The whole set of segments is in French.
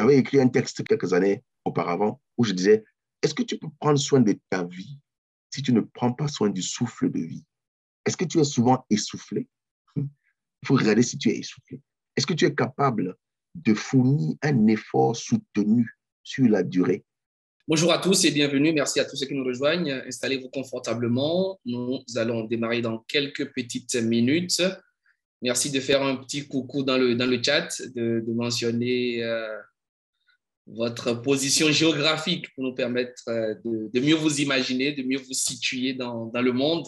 J'avais écrit un texte quelques années auparavant où je disais, est-ce que tu peux prendre soin de ta vie si tu ne prends pas soin du souffle de vie? Est-ce que tu es souvent essoufflé? Il faut regarder si tu es essoufflé. Est-ce que tu es capable de fournir un effort soutenu sur la durée? Bonjour à tous et bienvenue. Merci à tous ceux qui nous rejoignent. Installez-vous confortablement. Nous allons démarrer dans quelques petites minutes. Merci de faire un petit coucou dans le chat, de mentionner votre position géographique pour nous permettre de mieux vous imaginer, de mieux vous situer dans le monde.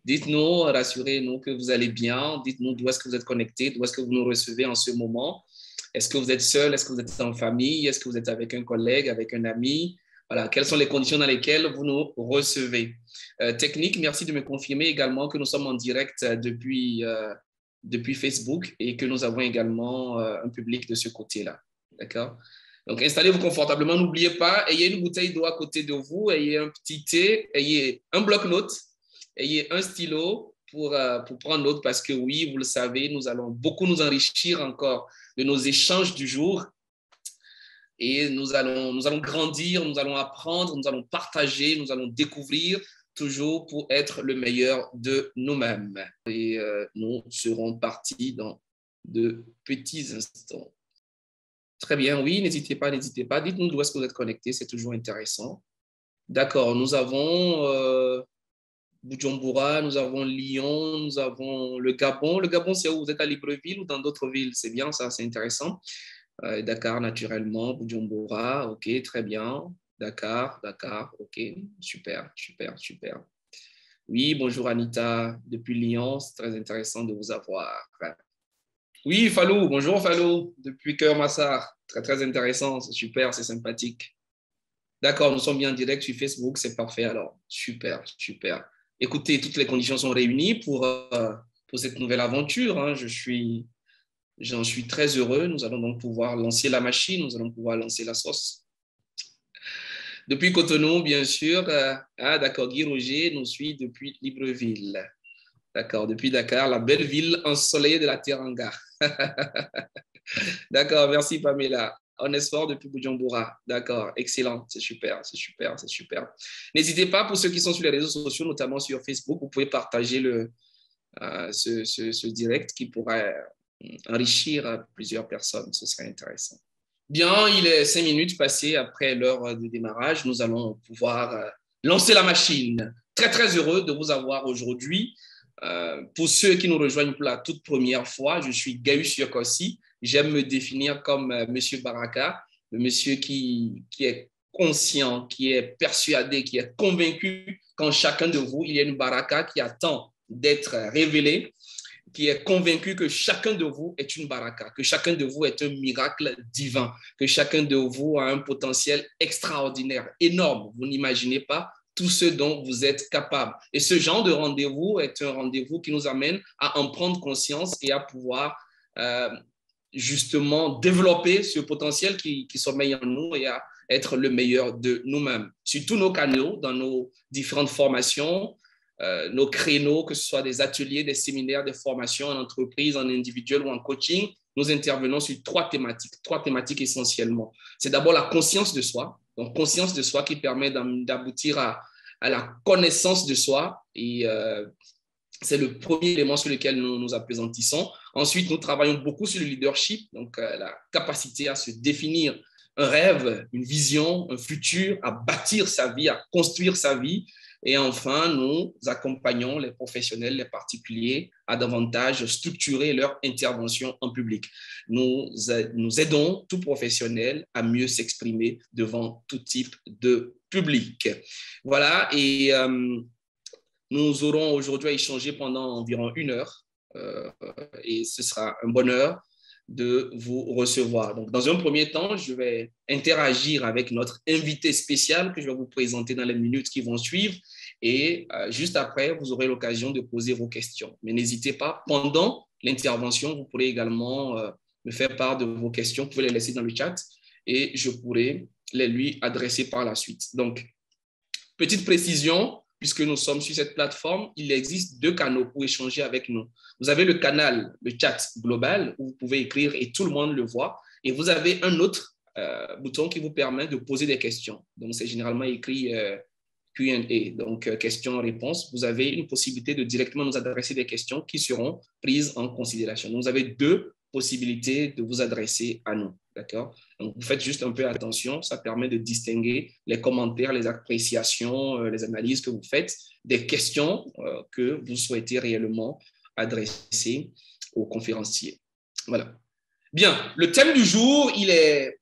Dites-nous, rassurez-nous que vous allez bien. Dites-nous d'où est-ce que vous êtes connecté, d'où est-ce que vous nous recevez en ce moment. Est-ce que vous êtes seul? Est-ce que vous êtes en famille? Est-ce que vous êtes avec un collègue, avec un ami? Voilà, quelles sont les conditions dans lesquelles vous nous recevez? Technique, merci de me confirmer également que nous sommes en direct depuis Facebook et que nous avons également un public de ce côté-là. D'accord? Donc, installez-vous confortablement. N'oubliez pas, ayez une bouteille d'eau à côté de vous, ayez un petit thé, ayez un bloc-notes, ayez un stylo pour prendre note parce que oui, vous le savez, nous allons beaucoup nous enrichir encore de nos échanges du jour et nous allons grandir, nous allons apprendre, nous allons partager, nous allons découvrir toujours pour être le meilleur de nous-mêmes. Et nous serons partis dans de petits instants. Très bien, oui, n'hésitez pas. Dites-nous d'où est-ce que vous êtes connectés, c'est toujours intéressant. D'accord, nous avons Bujumbura, nous avons Lyon, nous avons le Gabon. Le Gabon, c'est où? Vous êtes à Libreville ou dans d'autres villes? C'est bien ça, c'est intéressant. Dakar, naturellement, Bujumbura, ok, très bien. Dakar, ok, super. Oui, bonjour Anita, depuis Lyon, c'est très intéressant de vous avoir. Oui, Fallou, bonjour Fallou, depuis Keur-Massar, très intéressant, c'est super, c'est sympathique. D'accord, nous sommes bien en direct sur Facebook, c'est parfait alors, super. Écoutez, toutes les conditions sont réunies pour cette nouvelle aventure, hein. J'en suis très heureux, nous allons donc pouvoir lancer la machine, nous allons pouvoir lancer la sauce. Depuis Cotonou, bien sûr, d'accord, Guy Roger nous suit depuis Libreville. D'accord, depuis Dakar, la belle ville ensoleillée de la Teranga. D'accord, merci Pamela. Onesphore depuis Bujumbura. D'accord, excellent, c'est super. N'hésitez pas, pour ceux qui sont sur les réseaux sociaux, notamment sur Facebook, vous pouvez partager ce direct qui pourrait enrichir plusieurs personnes, ce serait intéressant. Bien, il est 5 minutes passées après l'heure de démarrage. Nous allons pouvoir lancer la machine. Très heureux de vous avoir aujourd'hui. Pour ceux qui nous rejoignent pour la toute première fois, je suis Gaius Yokossi. J'aime me définir comme Monsieur Baraka, le monsieur qui est conscient, qui est persuadé, qui est convaincu qu'en chacun de vous, il y a une Baraka qui attend d'être révélée, qui est convaincu que chacun de vous est une baraka, que chacun de vous est un miracle divin, que chacun de vous a un potentiel extraordinaire, énorme. Vous n'imaginez pas tout ce dont vous êtes capable. Et ce genre de rendez-vous est un rendez-vous qui nous amène à en prendre conscience et à pouvoir justement développer ce potentiel qui sommeille en nous et à être le meilleur de nous-mêmes. Sur tous nos canaux, dans nos différentes formations, nos créneaux, que ce soit des ateliers, des séminaires, des formations en entreprise, en individuel ou en coaching, nous intervenons sur trois thématiques essentiellement. C'est d'abord la conscience de soi, donc conscience de soi qui permet d'aboutir à la connaissance de soi et c'est le premier élément sur lequel nous nous appesantissons. Ensuite, nous travaillons beaucoup sur le leadership, donc la capacité à se définir un rêve, une vision, un futur, à bâtir sa vie, à construire sa vie. Et enfin, nous accompagnons les professionnels, les particuliers à davantage structurer leur intervention en public. Nous aidons tout professionnel à mieux s'exprimer devant tout type de public. Voilà, et nous aurons aujourd'hui à échanger pendant environ 1 heure et ce sera un bonheur de vous recevoir. Donc, dans un premier temps, je vais interagir avec notre invité spécial que je vais vous présenter dans les minutes qui vont suivre. Et juste après, vous aurez l'occasion de poser vos questions. Mais n'hésitez pas, pendant l'intervention, vous pourrez également me faire part de vos questions. Vous pouvez les laisser dans le chat et je pourrai les lui adresser par la suite. Donc, petite précision, puisque nous sommes sur cette plateforme, il existe 2 canaux pour échanger avec nous. Vous avez le canal, le chat global, où vous pouvez écrire et tout le monde le voit. Et vous avez un autre bouton qui vous permet de poser des questions. Donc, c'est généralement écrit Q&A, donc questions-réponses. Vous avez une possibilité de directement nous adresser des questions qui seront prises en considération. Donc, vous avez deux possibilités de vous adresser à nous, d'accord? Donc, vous faites juste un peu attention, ça permet de distinguer les commentaires, les appréciations, les analyses que vous faites des questions que vous souhaitez réellement adresser aux conférenciers. Voilà. Bien, le thème du jour, il est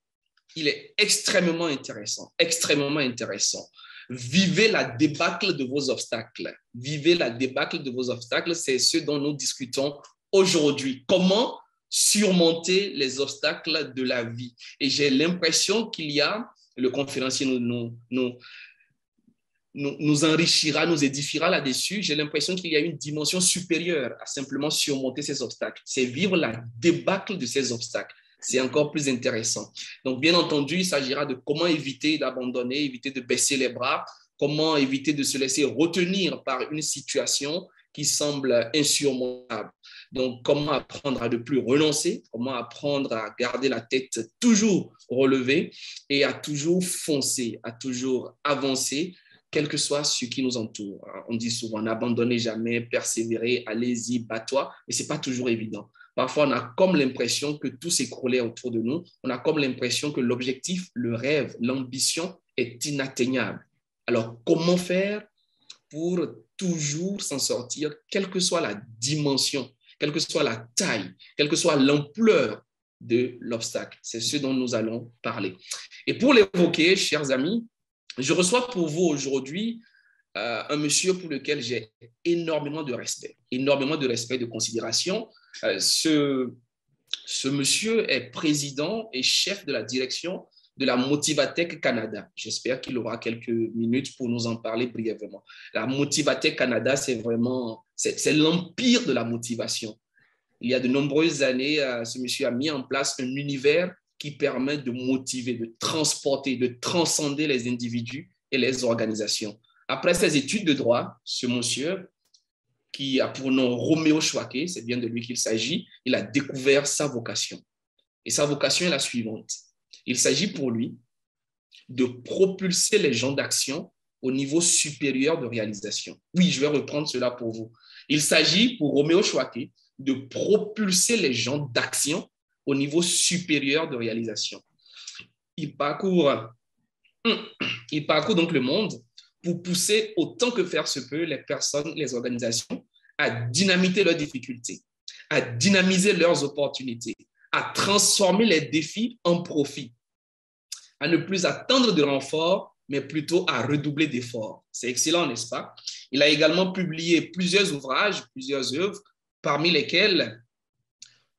extrêmement intéressant, extrêmement intéressant. Vivez la débâcle de vos obstacles. Vivez la débâcle de vos obstacles, c'est ce dont nous discutons aujourd'hui. Comment surmonter les obstacles de la vie? Et j'ai l'impression qu'il y a, le conférencier nous enrichira, nous édifiera là-dessus. J'ai l'impression qu'il y a une dimension supérieure à simplement surmonter ces obstacles. C'est vivre la débâcle de ces obstacles. C'est encore plus intéressant. Donc, bien entendu, il s'agira de comment éviter d'abandonner, éviter de baisser les bras, comment éviter de se laisser retenir par une situation qui semble insurmontable. Donc, comment apprendre à ne plus renoncer, comment apprendre à garder la tête toujours relevée et à toujours foncer, à toujours avancer, quel que soit ce qui nous entoure. On dit souvent, n'abandonnez jamais, persévérez, allez-y, bats-toi, mais ce n'est pas toujours évident. Parfois, on a comme l'impression que tout s'écroulait autour de nous. On a comme l'impression que l'objectif, le rêve, l'ambition est inatteignable. Alors, comment faire pour toujours s'en sortir, quelle que soit la dimension, quelle que soit la taille, quelle que soit l'ampleur de l'obstacle? C'est ce dont nous allons parler. Et pour l'évoquer, chers amis, je reçois pour vous aujourd'hui un monsieur pour lequel j'ai énormément de respect, de considération. Ce monsieur est président et chef de la direction de la Motivatech Canada. J'espère qu'il aura quelques minutes pour nous en parler brièvement. La Motivatech Canada, c'est l'empire de la motivation. Il y a de nombreuses années, ce monsieur a mis en place un univers qui permet de motiver, de transporter, de transcender les individus et les organisations. Après ses études de droit, ce monsieur, qui a pour nom Roméo Chouaké, c'est bien de lui qu'il s'agit, il a découvert sa vocation. Et sa vocation est la suivante. Il s'agit pour lui de propulser les gens d'action au niveau supérieur de réalisation. Oui, je vais reprendre cela pour vous. Il s'agit pour Roméo Chouaké de propulser les gens d'action au niveau supérieur de réalisation. Il parcourt donc le monde pour pousser autant que faire se peut les personnes, les organisations à dynamiter leurs difficultés, à dynamiser leurs opportunités, à transformer les défis en profit, à ne plus attendre de renfort, mais plutôt à redoubler d'efforts. C'est excellent, n'est-ce pas? Il a également publié plusieurs ouvrages, plusieurs œuvres, parmi lesquelles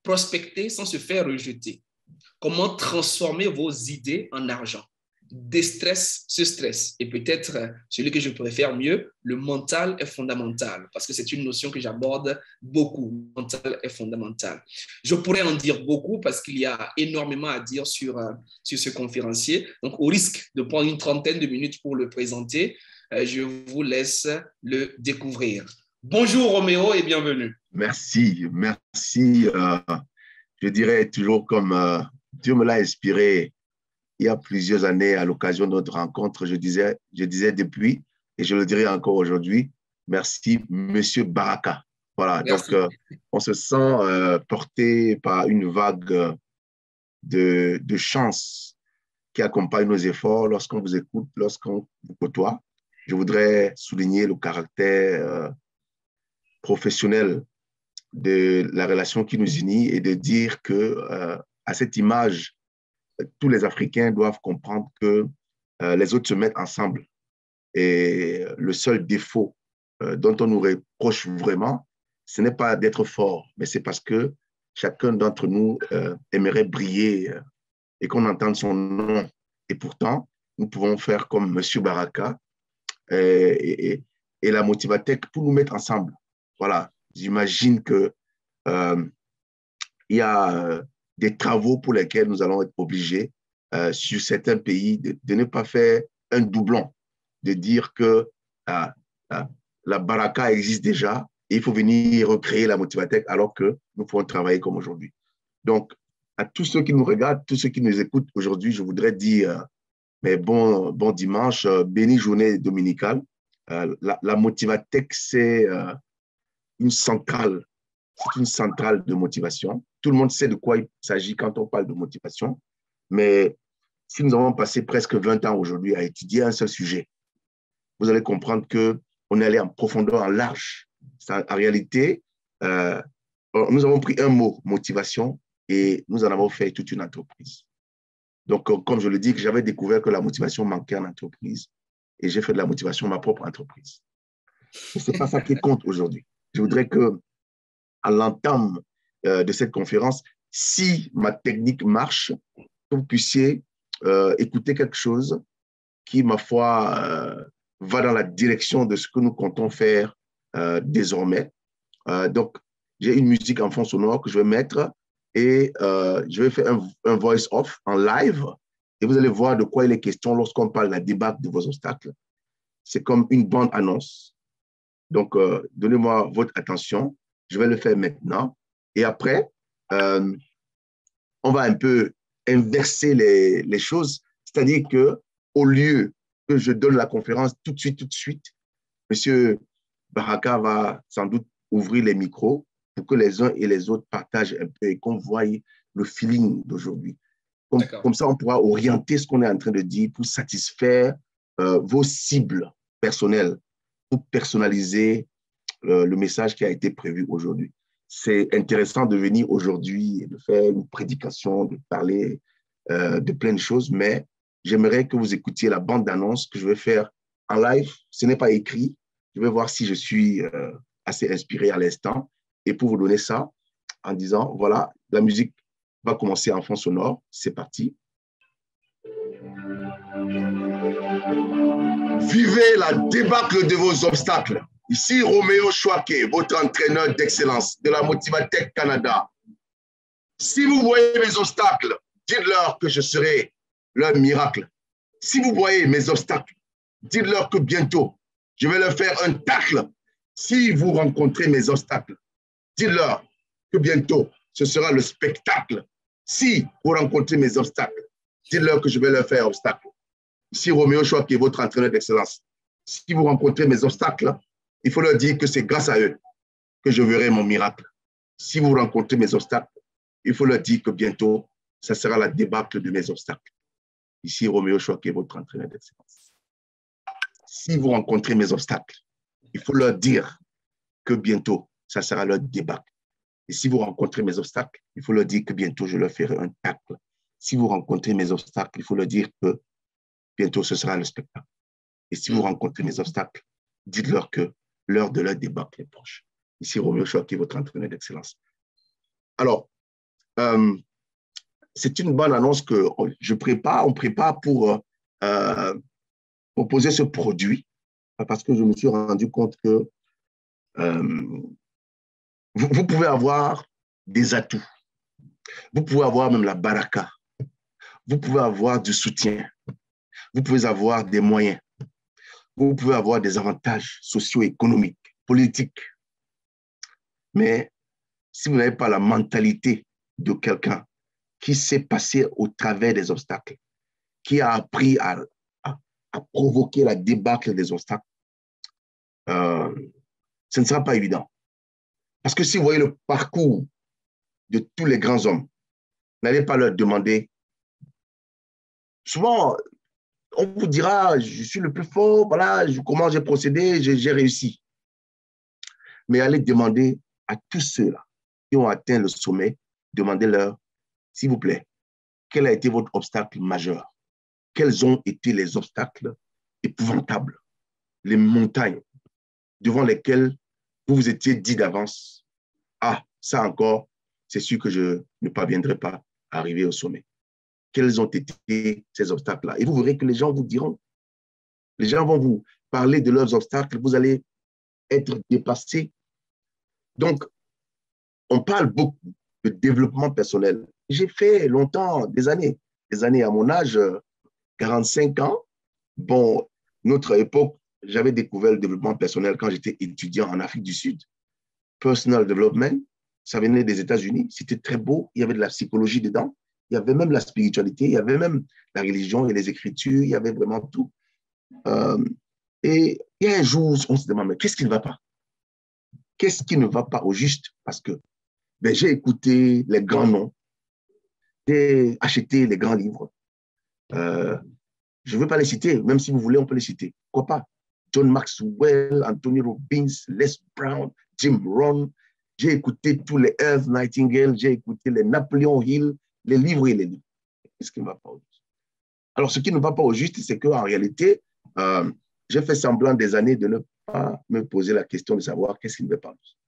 Prospecter sans se faire rejeter. Comment transformer vos idées en argent. Déstress ce stress. Et peut-être celui que je préfère mieux, le mental est fondamental, parce que c'est une notion que j'aborde beaucoup. Le mental est fondamental. Je pourrais en dire beaucoup parce qu'il y a énormément à dire sur ce conférencier. Donc, au risque de prendre une trentaine de minutes pour le présenter, je vous laisse le découvrir. Bonjour Roméo et bienvenue. Merci. Je dirais toujours comme Dieu me l'a inspiré il y a plusieurs années à l'occasion de notre rencontre. Je disais depuis, et je le dirai encore aujourd'hui, merci Monsieur Baraka. Voilà, merci. Donc on se sent porté par une vague de chance qui accompagne nos efforts lorsqu'on vous écoute, lorsqu'on vous côtoie. Je voudrais souligner le caractère professionnel de la relation qui nous unit et de dire que à cette image, tous les Africains doivent comprendre que les autres se mettent ensemble. Et le seul défaut dont on nous reproche vraiment, ce n'est pas d'être fort, mais c'est parce que chacun d'entre nous aimerait briller et qu'on entende son nom. Et pourtant, nous pouvons faire comme M. Baraka et la Motivatech pour nous mettre ensemble. Voilà, j'imagine que il y a des travaux pour lesquels nous allons être obligés sur certains pays de ne pas faire un doublon, de dire que la Baraka existe déjà et il faut venir recréer la Motivatech alors que nous pouvons travailler comme aujourd'hui. Donc, À tous ceux qui nous regardent, tous ceux qui nous écoutent aujourd'hui, je voudrais dire mais bon dimanche, bénie journée dominicale. La Motivatech, une c'est une centrale de motivation. Tout le monde sait de quoi il s'agit quand on parle de motivation, mais si nous avons passé presque 20 ans aujourd'hui à étudier un seul sujet, vous allez comprendre qu'on est allé en profondeur, en large. En réalité, nous avons pris un mot, motivation, et nous en avons fait toute une entreprise. Donc, comme je le dis, j'avais découvert que la motivation manquait en entreprise et j'ai fait de la motivation ma propre entreprise. Et ce n'est pas ça qui compte aujourd'hui. Je voudrais que, à l'entame de cette conférence, si ma technique marche, que vous puissiez écouter quelque chose qui, ma foi, va dans la direction de ce que nous comptons faire désormais. Donc, j'ai une musique en fond sonore que je vais mettre et je vais faire un voice-off en live et vous allez voir de quoi il est question lorsqu'on parle de la débâcle de vos obstacles. C'est comme une bande-annonce. Donc, donnez-moi votre attention. Je vais le faire maintenant. Et après, on va un peu inverser les choses. C'est-à-dire qu'au lieu que je donne la conférence tout de suite, M. Baraka va sans doute ouvrir les micros pour que les uns et les autres partagent un peu et qu'on voie le feeling d'aujourd'hui. Comme ça, on pourra orienter ce qu'on est en train de dire pour satisfaire vos cibles personnelles, pour personnaliser le message qui a été prévu aujourd'hui. C'est intéressant de venir aujourd'hui et de faire une prédication, de parler de plein de choses, mais j'aimerais que vous écoutiez la bande d'annonce que je vais faire en live. Ce n'est pas écrit. Je vais voir si je suis assez inspiré à l'instant. Et pour vous donner ça, en disant, voilà, la musique va commencer en fond sonore. C'est parti. Vivez la débâcle de vos obstacles. Ici, Roméo Chouaké, votre entraîneur d'excellence de la Motivatech Canada. Si vous voyez mes obstacles, dites-leur que je serai leur miracle. Si vous voyez mes obstacles, dites-leur que bientôt, je vais leur faire un tacle. Si vous rencontrez mes obstacles, dites-leur que bientôt, ce sera le spectacle. Si vous rencontrez mes obstacles, dites-leur que je vais leur faire obstacle. Ici, Roméo Chouaké, votre entraîneur d'excellence. Si vous rencontrez mes obstacles, il faut leur dire que c'est grâce à eux que je verrai mon miracle. Si vous rencontrez mes obstacles, il faut leur dire que bientôt, ça sera la débâcle de mes obstacles. Ici, Roméo Chouaké, votre entraîneur d'excellence. Si vous rencontrez mes obstacles, il faut leur dire que bientôt, ça sera leur débâcle. Et si vous rencontrez mes obstacles, il faut leur dire que bientôt, je leur ferai un tacle. Si vous rencontrez mes obstacles, il faut leur dire que bientôt, ce sera le spectacle. Et si vous rencontrez mes obstacles, dites-leur que l'heure de leur débâcle est proche. Ici, Roméo Chouaké, votre entraîneur d'excellence. Alors, c'est une bonne annonce que on prépare pour proposer ce produit, parce que je me suis rendu compte que vous pouvez avoir des atouts. Vous pouvez avoir même la baraka. Vous pouvez avoir du soutien. Vous pouvez avoir des moyens. Vous pouvez avoir des avantages socio-économiques, politiques. Mais si vous n'avez pas la mentalité de quelqu'un qui s'est passé au travers des obstacles, qui a appris à provoquer la débâcle des obstacles, ce ne sera pas évident. Parce que si vous voyez le parcours de tous les grands hommes, n'allez pas leur demander. Souvent, on vous dira, je suis le plus fort, voilà, comment j'ai procédé, j'ai réussi. Mais allez demander à tous ceux-là qui ont atteint le sommet, demandez-leur, s'il vous plaît, quel a été votre obstacle majeur? Quels ont été les obstacles épouvantables, les montagnes devant lesquelles vous vous étiez dit d'avance, ah, ça encore, c'est sûr que je ne parviendrai pas à arriver au sommet. Quels ont été ces obstacles-là? Et vous verrez que les gens vous diront, les gens vont vous parler de leurs obstacles, vous allez être dépassé. Donc, on parle beaucoup de développement personnel. J'ai fait longtemps, des années à mon âge, 45 ans. Bon, notre époque, j'avais découvert le développement personnel quand j'étais étudiant en Afrique du Sud. Personal development. ça venait des États-Unis, c'était très beau, il y avait de la psychologie dedans, il y avait même la spiritualité, il y avait même la religion et les Écritures, il y avait vraiment tout. Euh, et il y a un jour, on se demande, mais qu'est-ce qui ne va pas? Qu'est-ce qui ne va pas au juste? Parce que ben, j'ai écouté les grands noms, j'ai acheté les grands livres. Euh, je ne veux pas les citer, même si vous voulez, on peut les citer. Pourquoi pas? John Maxwell, Anthony Robbins, Les Brown, Jim Rohn. J'ai écouté tous les Earth Nightingale, j'ai écouté les Napoleon Hill, les livres et les livres. Qu'est-ce qui ne va pas au juste? Alors, ce qui ne va pas au juste, c'est qu'en réalité, j'ai fait semblant des années de ne pas me poser la question de savoir qu'est-ce qui ne va pas au juste.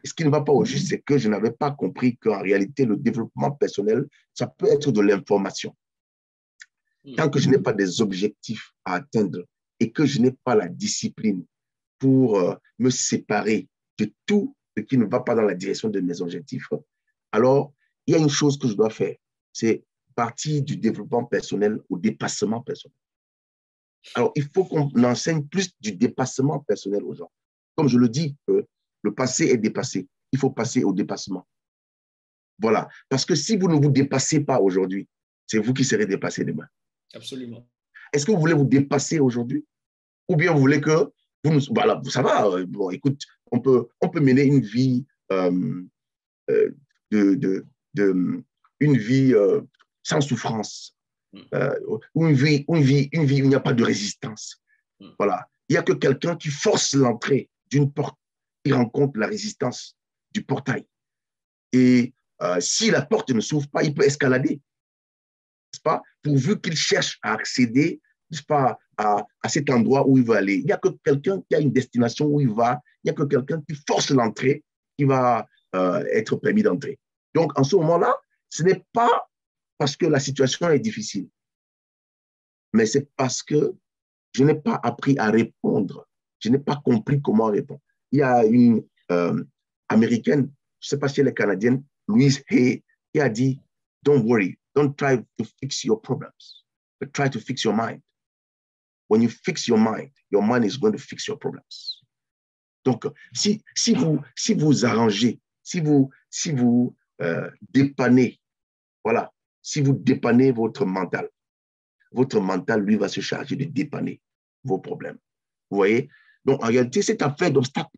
Et ce qui ne va pas au juste, c'est que je n'avais pas compris qu'en réalité, le développement personnel, ça peut être de l'information. Tant que je n'ai pas des objectifs à atteindre et que je n'ai pas la discipline pour me séparer de tout ce qui ne va pas dans la direction de mes objectifs, alors il y a une chose que je dois faire, c'est partir du développement personnel au dépassement personnel. Alors, il faut qu'on enseigne plus du dépassement personnel aux gens. Comme je le dis, le passé est dépassé. Il faut passer au dépassement. Voilà. Parce que si vous ne vous dépassez pas aujourd'hui, c'est vous qui serez dépassé demain. Absolument. Est-ce que vous voulez vous dépasser aujourd'hui? Ou bien vous voulez que vous nous... Voilà, ça va. Bon, écoute, on peut mener une vie une vie sans souffrance. Une vie où il n'y a pas de résistance. Voilà. Il n'y a que quelqu'un qui force l'entrée d'une porte qui rencontre la résistance du portail. Et si la porte ne s'ouvre pas, il peut escalader, n'est-ce pas? Pourvu qu'il cherche à accéder, n'est-ce pas, à cet endroit où il veut aller. Il n'y a que quelqu'un qui a une destination où il va, il n'y a que quelqu'un qui force l'entrée qui va être permis d'entrer. Donc, en ce moment-là, ce n'est pas parce que la situation est difficile, mais c'est parce que je n'ai pas appris à répondre. Je n'ai pas compris comment répondre. Il y a une américaine, je ne sais pas si elle est canadienne, Louise Hay, qui a dit, don't worry, don't try to fix your problems, but try to fix your mind. When you fix your mind is going to fix your problems. Donc, si vous arrangez, si vous dépannez, voilà, si vous dépannez votre mental, lui, va se charger de dépanner vos problèmes. Vous voyez? Donc, en réalité, cette affaire d'obstacle,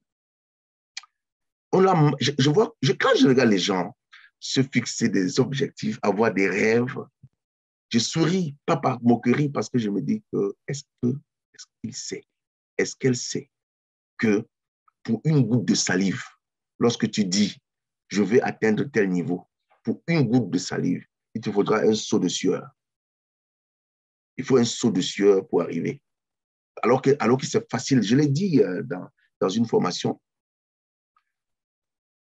je vois, quand je regarde les gens se fixer des objectifs, avoir des rêves, je souris, pas par moquerie, parce que je me dis que est-ce qu'il sait, est-ce qu'elle sait que pour une goutte de salive, lorsque tu dis je vais atteindre tel niveau, pour une goutte de salive, il te faudra un seau de sueur. Il faut un seau de sueur pour arriver. Alors que c'est facile, je l'ai dit dans une formation,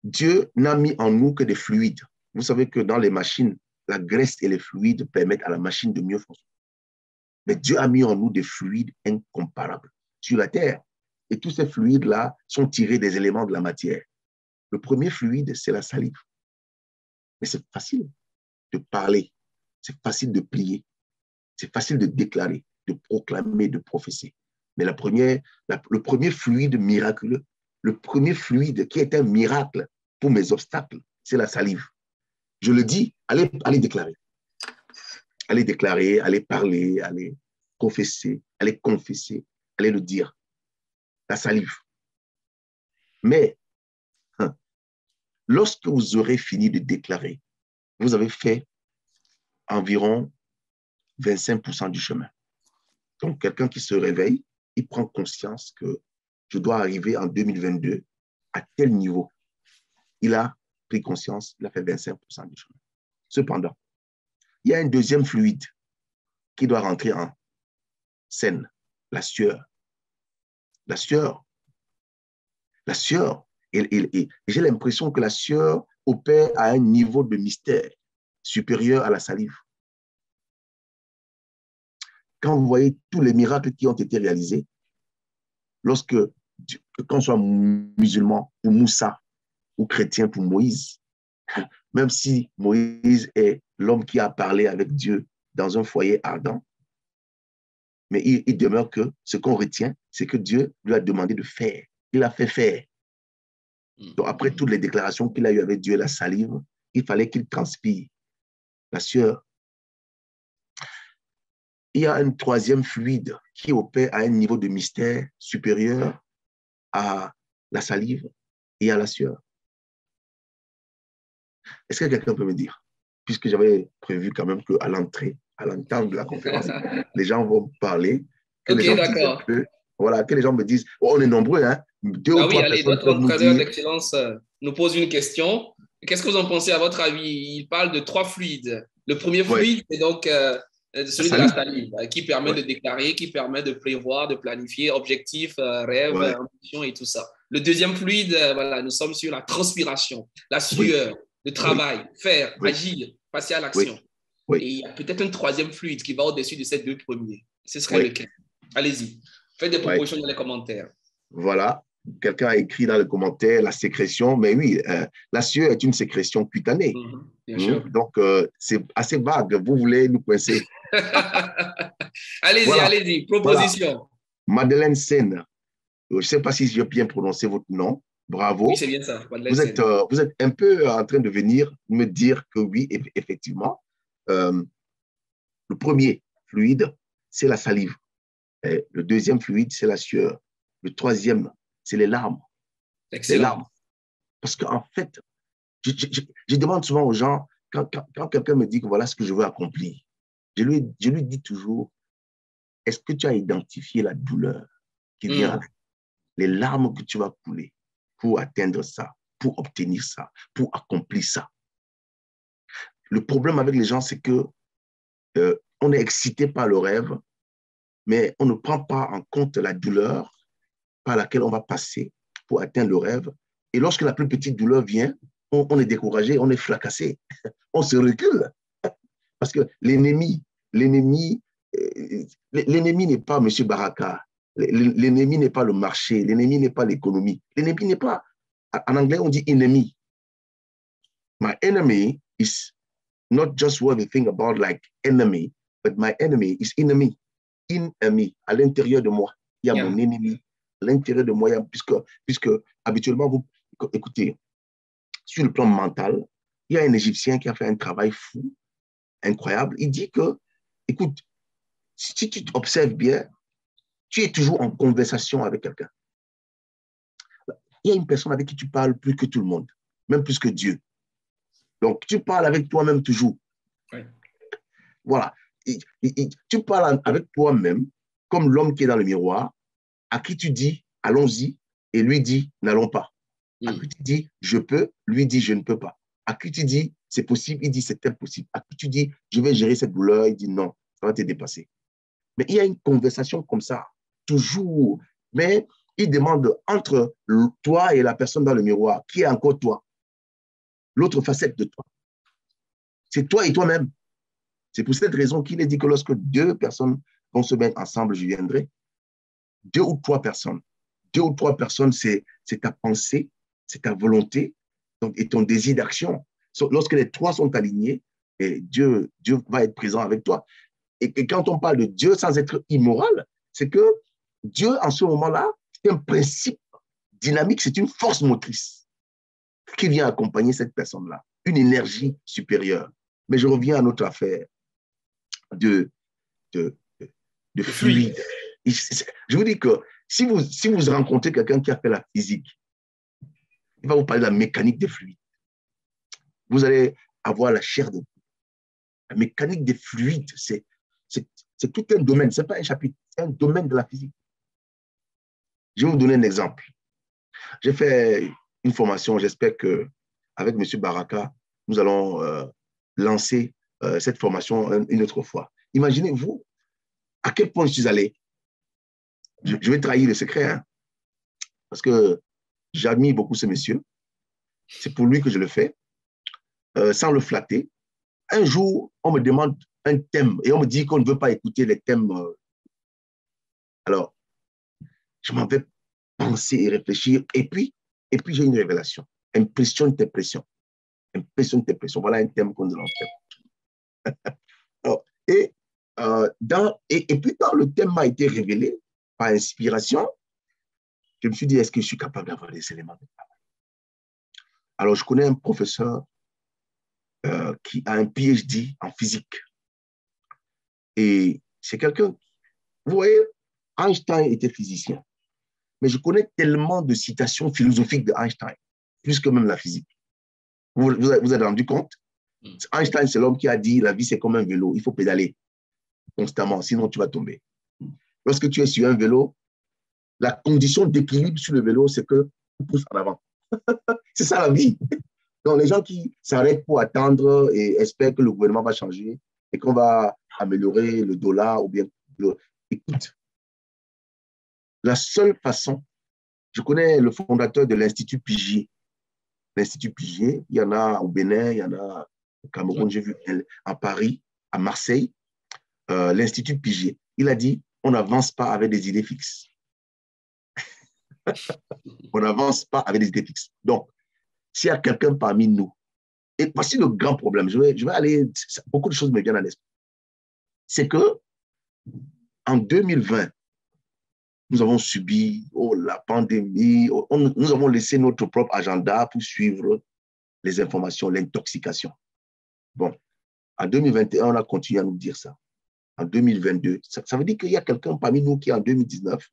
Dieu n'a mis en nous que des fluides. Vous savez que dans les machines, la graisse et les fluides permettent à la machine de mieux fonctionner. Mais Dieu a mis en nous des fluides incomparables sur la terre. Et tous ces fluides-là sont tirés des éléments de la matière. Le premier fluide, c'est la salive. Mais c'est facile de parler, c'est facile de plier, c'est facile de déclarer, de proclamer, de prophétiser. Mais le premier fluide miraculeux, le premier fluide qui est un miracle pour mes obstacles, c'est la salive. Je le dis, allez déclarer. Allez déclarer, allez parler, allez confesser, allez le dire. La salive. Mais lorsque vous aurez fini de déclarer, vous avez fait environ 25% du chemin. Donc, quelqu'un qui se réveille, il prend conscience que je dois arriver en 2022 à tel niveau. Il a pris conscience, il a fait 25% du chemin. Cependant, il y a un deuxième fluide qui doit rentrer en scène, la sueur. La sueur. La sueur. Et j'ai l'impression que la sueur opère à un niveau de mystère supérieur à la salive. Quand vous voyez tous les miracles qui ont été réalisés, qu'on soit musulman pour Moussa ou chrétien pour Moïse, même si Moïse est l'homme qui a parlé avec Dieu dans un foyer ardent, mais il demeure que ce qu'on retient, c'est que Dieu lui a demandé de faire. Il a fait faire. Donc, après toutes les déclarations qu'il a eues avec Dieu, la salive, il fallait qu'il transpire la sueur. Il y a un troisième fluide qui opère à un niveau de mystère supérieur à la salive et à la sueur. Est-ce que quelqu'un peut me dire? Puisque j'avais prévu quand même qu'à l'entrée, à l'entame de la conférence, les gens vont parler, que les Ok, gens disent un d'accord. peu, voilà, que les gens me disent, oh, on est nombreux, hein? Deux ou Ah oui, trois allez, personnes notre peuvent nous encadreur dire, d'excellence nous pose une question. Qu'est-ce que vous en pensez à votre avis? Il parle de trois fluides. Le premier ouais, fluide, c'est donc la celui de la salive, salive, qui permet ouais, de déclarer, qui permet de prévoir, de planifier, objectifs, rêves, ouais, ambitions et tout ça. Le deuxième fluide, voilà, nous sommes sur la transpiration, la oui, sueur, le oui, travail, faire, oui, agir, passer à oui, l'action. Et oui, il y a peut-être un troisième fluide qui va au-dessus de ces deux premiers. Ce serait oui, lequel? Allez-y, faites des oui. propositions dans les commentaires. Voilà. Quelqu'un a écrit dans le commentaire la sécrétion, mais oui, la sueur est une sécrétion cutanée. Bien sûr. Donc, c'est assez vague. Vous voulez nous coincer. Allez-y, Voilà, allez-y, voilà. proposition. Madeleine Sen, je ne sais pas si j'ai bien prononcé votre nom. Oui, Bravo. c'est bien ça, Madeleine Sen. Vous êtes un peu en train de venir me dire que oui, effectivement, euh, le premier fluide, c'est la salive. Et le deuxième fluide, c'est la sueur. Le troisième, c'est les larmes. Les larmes. Excellent. Parce qu'en fait, je demande souvent aux gens, quand quelqu'un me dit que voilà ce que je veux accomplir, je lui dis toujours, est-ce que tu as identifié la douleur qui vient Mm. avec les larmes que tu vas couler pour atteindre ça, pour obtenir ça, pour accomplir ça? Le problème avec les gens, c'est que on est excité par le rêve, mais on ne prend pas en compte la douleur par laquelle on va passer pour atteindre le rêve. Et lorsque la plus petite douleur vient, on est découragé, on est fracassé, on se recule. Parce que l'ennemi, l'ennemi n'est pas M. Baraka, l'ennemi n'est pas le marché, l'ennemi n'est pas l'économie, l'ennemi n'est pas, en anglais on dit ennemi. My enemy is not just what we think about like enemy, but my enemy is enemy. Ennemi, à l'intérieur de moi. Il y a mon Yeah. ennemi à l'intérieur de moi, puisque habituellement, vous, écoutez, sur le plan mental, il y a un Égyptien qui a fait un travail fou, incroyable. Il dit que, écoute, si tu observes bien, tu es toujours en conversation avec quelqu'un. Il y a une personne avec qui tu parles plus que tout le monde, même plus que Dieu. Donc, tu parles avec toi-même toujours. Ouais. Voilà. Tu parles avec toi-même comme l'homme qui est dans le miroir, à qui tu dis, allons-y, et lui dit, n'allons pas. À qui Mm. tu dis, je peux, lui dit, je ne peux pas. À qui tu dis, c'est possible, il dit, c'est impossible. À qui tu dis, je vais gérer cette douleur, il dit, non, ça va te dépasser. Mais il y a une conversation comme ça, toujours. Mais il demande entre toi et la personne dans le miroir, qui est encore toi, l'autre facette de toi. C'est toi et toi-même. C'est pour cette raison qu'il est dit que lorsque deux personnes vont se mettre ensemble, je viendrai. Deux ou trois personnes. Deux ou trois personnes, c'est ta pensée, c'est ta volonté donc, et ton désir d'action. Lorsque les trois sont alignés, et Dieu va être présent avec toi. Et quand on parle de Dieu sans être immoral, c'est que Dieu, en ce moment-là, c'est un principe dynamique, c'est une force motrice qui vient accompagner cette personne-là, une énergie supérieure. Mais je reviens à notre affaire de, de, de Le fluide. fluide. Je vous dis que si vous rencontrez quelqu'un qui a fait la physique, il va vous parler de la mécanique des fluides. Vous allez avoir la chair de la mécanique des fluides. C'est tout un domaine. Ce n'est pas un chapitre, c'est un domaine de la physique. Je vais vous donner un exemple. J'ai fait une formation, j'espère qu'avec M. Baraka, nous allons lancer cette formation une autre fois. Imaginez-vous à quel point je suis allé. Je vais trahir le secret, hein, parce que j'admire beaucoup ce monsieur. C'est pour lui que je le fais, sans le flatter. Un jour, on me demande un thème et on me dit qu'on ne veut pas écouter les thèmes. Alors, je m'en vais penser et réfléchir. Et puis j'ai une révélation. Impression d'interpression. Impression d'interpression. Voilà un thème qu'on allons faire. Alors, et puis, quand le thème m'a été révélé par inspiration, je me suis dit, est-ce que je suis capable d'avoir des éléments de travail? Alors, je connais un professeur qui a un PhD en physique. Et c'est quelqu'un, vous voyez, Einstein était physicien. Mais je connais tellement de citations philosophiques d'Einstein, plus que même la physique. Vous êtes rendu compte? Einstein, c'est l'homme qui a dit la vie, c'est comme un vélo. Il faut pédaler constamment, sinon tu vas tomber. Lorsque tu es sur un vélo, la condition d'équilibre sur le vélo, c'est que tu pousses en avant. C'est ça la vie. Donc, les gens qui s'arrêtent pour attendre et espèrent que le gouvernement va changer et qu'on va améliorer le dollar ou bien... Écoute, la seule façon, je connais le fondateur de l'Institut Pigier. L'Institut Pigier, il y en a au Bénin, il y en a au Cameroun, j'ai vu à Paris, à Marseille, l'Institut Pigier. Il a dit, on n'avance pas avec des idées fixes. On n'avance pas avec des idées fixes. Donc, s'il y a quelqu'un parmi nous, et voici le grand problème, je vais aller, beaucoup de choses me viennent à l'esprit, c'est que en 2020, nous avons subi la pandémie, nous avons laissé notre propre agenda pour suivre les informations, l'intoxication. Bon, en 2021, on a continué à nous dire ça. En 2022, ça veut dire qu'il y a quelqu'un parmi nous qui, en 2019,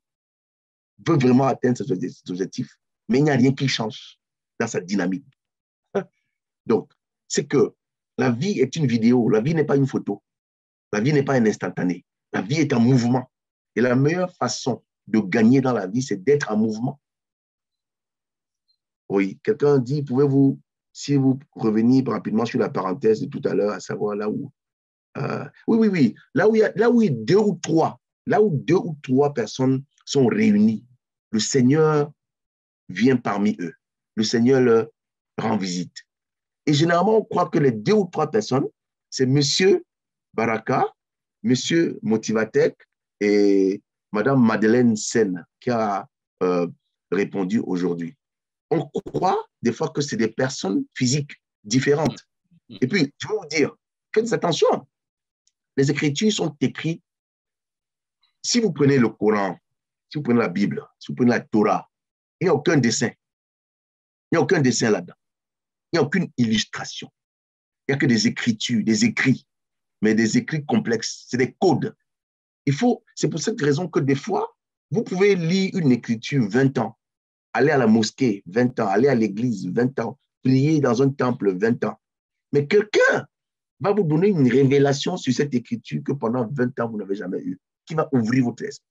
veut vraiment atteindre ses objectifs, mais il n'y a rien qui change dans sa dynamique. Donc, c'est que la vie est une vidéo, la vie n'est pas une photo, la vie n'est pas un instantané, la vie est en mouvement. Et la meilleure façon de gagner dans la vie, c'est d'être en mouvement. Oui, quelqu'un dit, pouvez-vous, si vous revenez rapidement sur la parenthèse de tout à l'heure, à savoir là où, oui, là où deux ou trois personnes sont réunies, le Seigneur vient parmi eux, le Seigneur leur rend visite. Et généralement, on croit que les deux ou trois personnes, c'est Monsieur Baraka, Monsieur Motivatec et Madame Madeleine Sen qui a répondu aujourd'hui. On croit des fois que c'est des personnes physiques différentes. Et puis, je vais vous dire, faites attention. Les Écritures sont écrites. Si vous prenez le Coran, si vous prenez la Bible, si vous prenez la Torah, il n'y a aucun dessin. Il n'y a aucun dessin là-dedans. Il n'y a aucune illustration. Il n'y a que des écritures, des écrits, mais des écrits complexes. C'est des codes. C'est pour cette raison que des fois, vous pouvez lire une écriture 20 ans, aller à la mosquée 20 ans, aller à l'église 20 ans, prier dans un temple 20 ans. Mais quelqu'un va vous donner une révélation sur cette écriture que pendant 20 ans, vous n'avez jamais eue, qui va ouvrir votre esprit.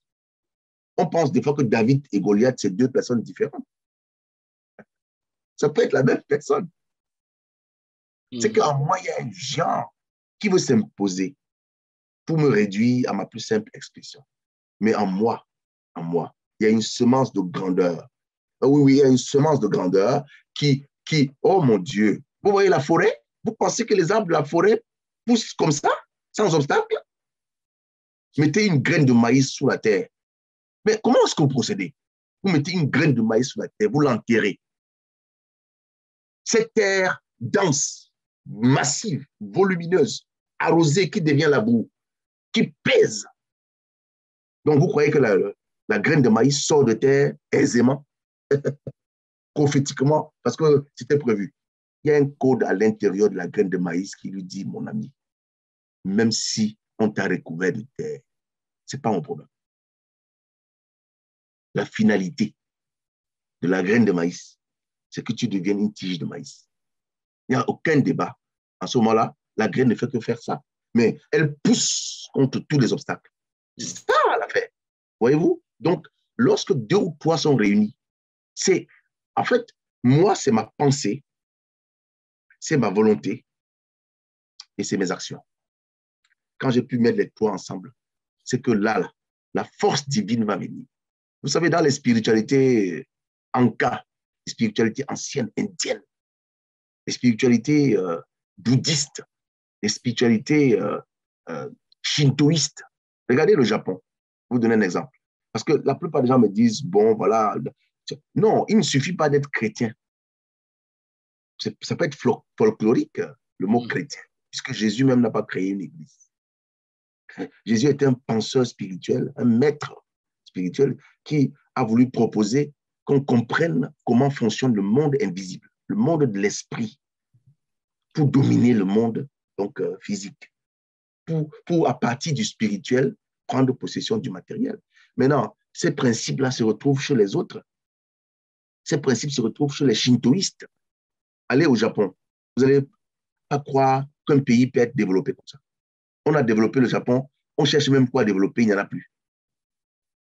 On pense des fois que David et Goliath, c'est deux personnes différentes. Ça peut être la même personne. C'est qu'en moi, il y a un genre qui veut s'imposer pour me réduire à ma plus simple expression. Mais en moi, il y a une semence de grandeur. Oui, il y a une semence de grandeur qui, oh mon Dieu, vous voyez la forêt? Vous pensez que les arbres de la forêt poussent comme ça, sans obstacle? Mettez une graine de maïs sous la terre. Mais comment est-ce que vous procédez? Vous mettez une graine de maïs sous la terre, vous l'enterrez. Cette terre dense, massive, volumineuse, arrosée, qui devient la boue, qui pèse. Donc, vous croyez que la graine de maïs sort de terre aisément, prophétiquement, parce que c'était prévu. Il y a un code à l'intérieur de la graine de maïs qui lui dit, mon ami, même si on t'a recouvert de terre, ce n'est pas mon problème. La finalité de la graine de maïs, c'est que tu deviennes une tige de maïs. Il n'y a aucun débat. En ce moment-là, la graine ne fait que faire ça. Mais elle pousse contre tous les obstacles. C'est ça l'affaire. Voyez-vous? Donc, lorsque deux ou trois sont réunis, c'est, en fait, moi, c'est ma pensée, c'est ma volonté et c'est mes actions. Quand j'ai pu mettre les trois ensemble, c'est que là, la force divine va venir. Vous savez, dans les spiritualités Anka, les spiritualités anciennes, indiennes, les spiritualités bouddhistes, les spiritualités shintoïstes. Regardez le Japon. Je vais vous donner un exemple. Parce que la plupart des gens me disent, bon, voilà. Non, il ne suffit pas d'être chrétien. Ça peut être folklorique, le mot chrétien, puisque Jésus même n'a pas créé une église. Jésus était un penseur spirituel, un maître spirituel qui a voulu proposer qu'on comprenne comment fonctionne le monde invisible. le monde de l'esprit pour dominer le monde donc, physique, pour, à partir du spirituel, prendre possession du matériel. Maintenant, ces principes-là se retrouvent chez les autres. Ces principes se retrouvent chez les shintoïstes. Allez au Japon, vous n'allez pas croire qu'un pays peut être développé comme ça. On a développé le Japon, on cherche même quoi développer, il n'y en a plus.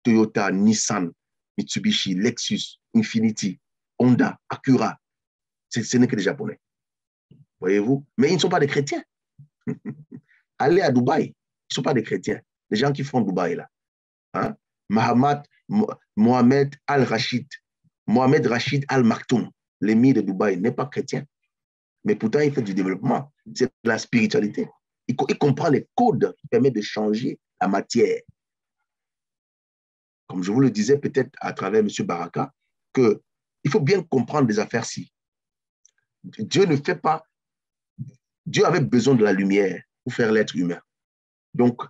Toyota, Nissan, Mitsubishi, Lexus, Infiniti, Honda, Acura, ce n'est que des Japonais. Voyez-vous? Mais ils ne sont pas des chrétiens. Allez à Dubaï, ils ne sont pas des chrétiens. Les gens qui font Dubaï, là. Hein? Mohamed Al-Rachid, Mohamed Rachid Al-Maktoum, l'émir de Dubaï, n'est pas chrétien. Mais pourtant, il fait du développement. C'est de la spiritualité. Il comprend les codes qui permettent de changer la matière. Comme je vous le disais peut-être à travers M. Baraka, qu'il faut bien comprendre des affaires-ci. Dieu ne fait pas... Dieu avait besoin de la lumière pour faire l'être humain. Donc,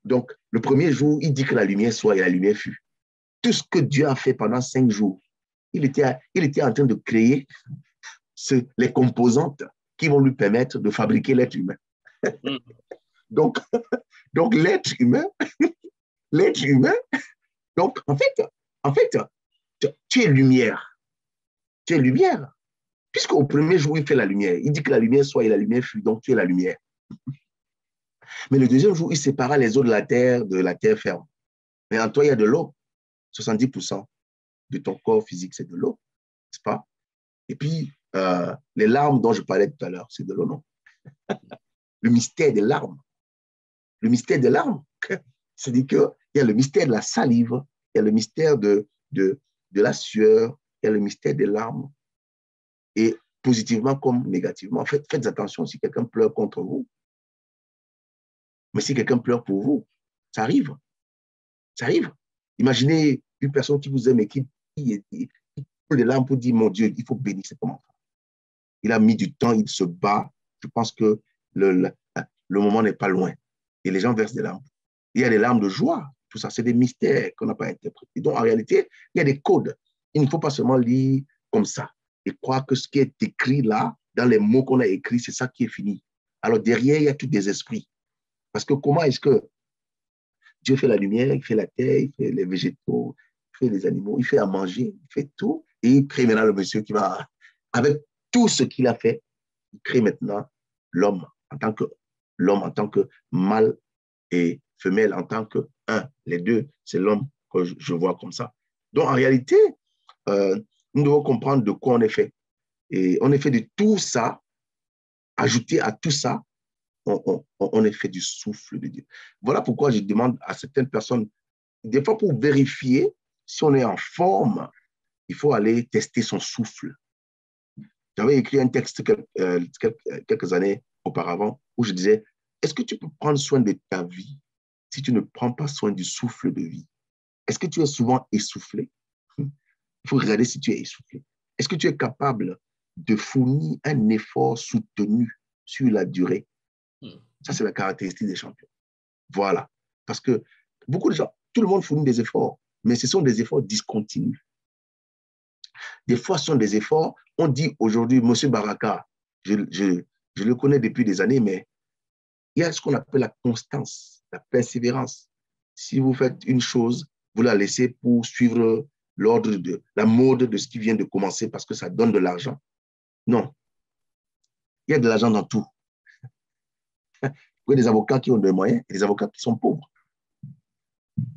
le premier jour, il dit que la lumière soit et la lumière fut. Tout ce que Dieu a fait pendant 5 jours, il était en train de créer les composantes qui vont lui permettre de fabriquer l'être humain. Donc l'être humain, donc en fait, tu es lumière. Tu es lumière. Puisqu'au premier jour, il fait la lumière. Il dit que la lumière soit et la lumière fut, donc tu es la lumière. Mais le deuxième jour, il sépara les eaux de la terre ferme. Mais en toi, il y a de l'eau. 70% de ton corps physique, c'est de l'eau, n'est-ce pas? Et puis, les larmes dont je parlais tout à l'heure, c'est de l'eau, non? Le mystère des larmes. Le mystère des larmes, c'est-à-dire qu'il y a le mystère de la salive, il y a le mystère de la sueur, il y a le mystère des larmes. Et positivement comme négativement, faites attention si quelqu'un pleure contre vous. Mais si quelqu'un pleure pour vous, ça arrive. Ça arrive. Imaginez une personne qui vous aime et qui pleure des larmes pour dire, mon Dieu, il faut bénir cet enfant. Il a mis du temps, il se bat. Je pense que le moment n'est pas loin. Et les gens versent des larmes. Il y a des larmes de joie. Tout ça, c'est des mystères qu'on n'a pas interprétés. Donc, en réalité, il y a des codes. Il ne faut pas seulement lire comme ça et croire que ce qui est écrit là, dans les mots qu'on a écrits, c'est ça qui est fini. Alors, derrière, il y a tous des esprits. Parce que comment est-ce que Dieu fait la lumière, il fait la terre, il fait les végétaux, il fait les animaux, il fait à manger, il fait tout. Et il crée maintenant le monsieur qui va, avec tout ce qu'il a fait, il crée maintenant l'homme en tant que mâle et femelle en tant que un. Les deux, c'est l'homme que je vois comme ça. Donc, en réalité, nous devons comprendre de quoi on est fait. Et on est fait de tout ça, ajouté à tout ça, on est fait du souffle de Dieu. Voilà pourquoi je demande à certaines personnes, des fois pour vérifier si on est en forme, il faut aller tester son souffle. J'avais écrit un texte quelques années auparavant où je disais, est-ce que tu peux prendre soin de ta vie si tu ne prends pas soin du souffle de vie? Est-ce que tu es souvent essoufflé? Il faut regarder si tu es essoufflé. Est-ce que tu es capable de fournir un effort soutenu sur la durée? Ça, c'est la caractéristique des champions. Voilà. Parce que beaucoup de gens, tout le monde fournit des efforts, mais ce sont des efforts discontinus. Des fois, ce sont des efforts, on dit aujourd'hui, M. Baraka, je le connais depuis des années, mais il y a ce qu'on appelle la constance, la persévérance. Si vous faites une chose, vous la laissez pour suivre l'ordre de la mode de ce qui vient de commencer parce que ça donne de l'argent. Non. Il y a de l'argent dans tout. Il y a des avocats qui ont des moyens et des avocats qui sont pauvres.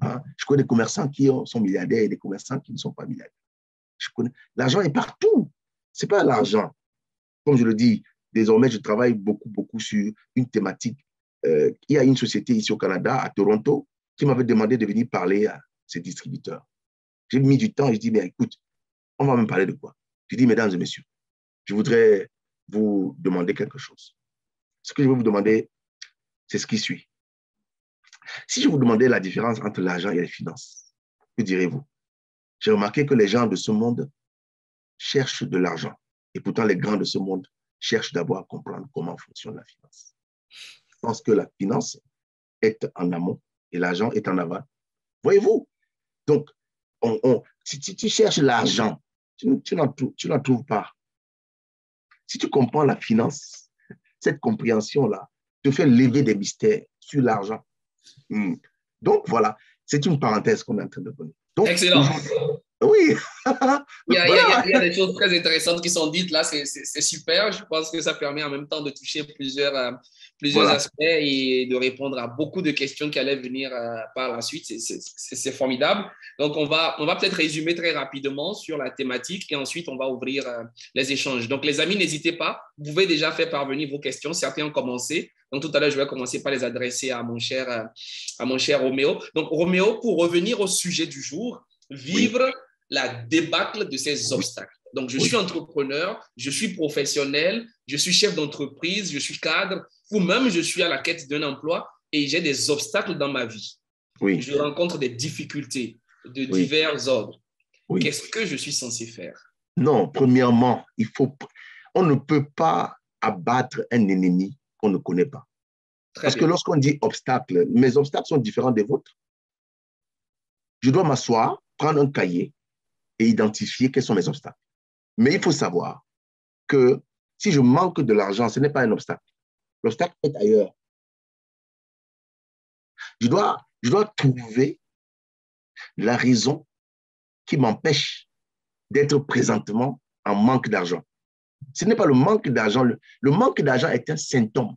Hein? Je connais des commerçants qui sont milliardaires et des commerçants qui ne sont pas milliardaires. L'argent est partout. Ce n'est pas l'argent. Comme je le dis, désormais, je travaille beaucoup sur une thématique. Il y a une société ici au Canada, à Toronto, qui m'avait demandé de venir parler à ses distributeurs. J'ai mis du temps et je dis, mais écoute, on va même parler de quoi? Je dis, mesdames et messieurs, je voudrais vous demander quelque chose. Ce que je veux vous demander, c'est ce qui suit. Si je vous demandais la différence entre l'argent et les finances, que direz-vous? J'ai remarqué que les gens de ce monde cherchent de l'argent. Et pourtant, les grands de ce monde cherchent d'abord à comprendre comment fonctionne la finance. Je pense que la finance est en amont et l'argent est en aval. Voyez-vous? Donc, si tu cherches l'argent, tu n'en trouves pas. Si tu comprends la finance, cette compréhension-là te fait lever des mystères sur l'argent. Donc, voilà, c'est une parenthèse qu'on est en train de donner. Donc, Excellent. oui, Il y a des choses très intéressantes qui sont dites là, c'est super. Je pense que ça permet en même temps de toucher plusieurs voilà. aspects et de répondre à beaucoup de questions qui allaient venir par la suite. C'est formidable. Donc, on va peut-être résumer très rapidement sur la thématique et ensuite, on va ouvrir les échanges. Donc, les amis, n'hésitez pas. Vous pouvez déjà faire parvenir vos questions. Certains ont commencé. Donc, tout à l'heure, je vais commencer par les adresser à mon cher Roméo. Donc, Roméo, pour revenir au sujet du jour, vivre Oui, la débâcle de ces oui, obstacles. Donc, je suis oui, entrepreneur, je suis professionnel, je suis chef d'entreprise, je suis cadre, ou même je suis à la quête d'un emploi et j'ai des obstacles dans ma vie. oui, Je rencontre des difficultés de oui, divers ordres. oui. Qu'est-ce que je suis censé faire? Non, premièrement, on ne peut pas abattre un ennemi qu'on ne connaît pas. Très Parce que bien. lorsqu'on dit obstacle, mes obstacles sont différents des vôtres. Je dois m'asseoir, prendre un cahier et identifier quels sont mes obstacles. Mais il faut savoir que si je manque de l'argent, ce n'est pas un obstacle. L'obstacle est ailleurs. Je dois trouver la raison qui m'empêche d'être présentement en manque d'argent. Ce n'est pas le manque d'argent. Le manque d'argent est un symptôme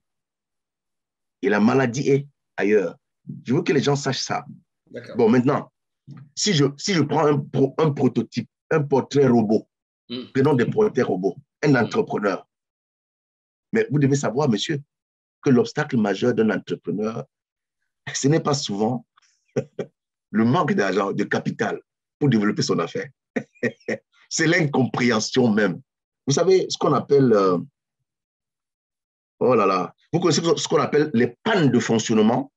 et la maladie est ailleurs. Je veux que les gens sachent ça. D'accord. Bon, maintenant, si je prends un prototype, un portrait robot, Mm. prenons des portraits robots, un Mm. entrepreneur. Mais vous devez savoir, monsieur, que l'obstacle majeur d'un entrepreneur, ce n'est pas souvent le manque d'argent, de capital pour développer son affaire. C'est l'incompréhension même. Vous savez ce qu'on appelle, oh là là, vous connaissez ce qu'on appelle les pannes de fonctionnement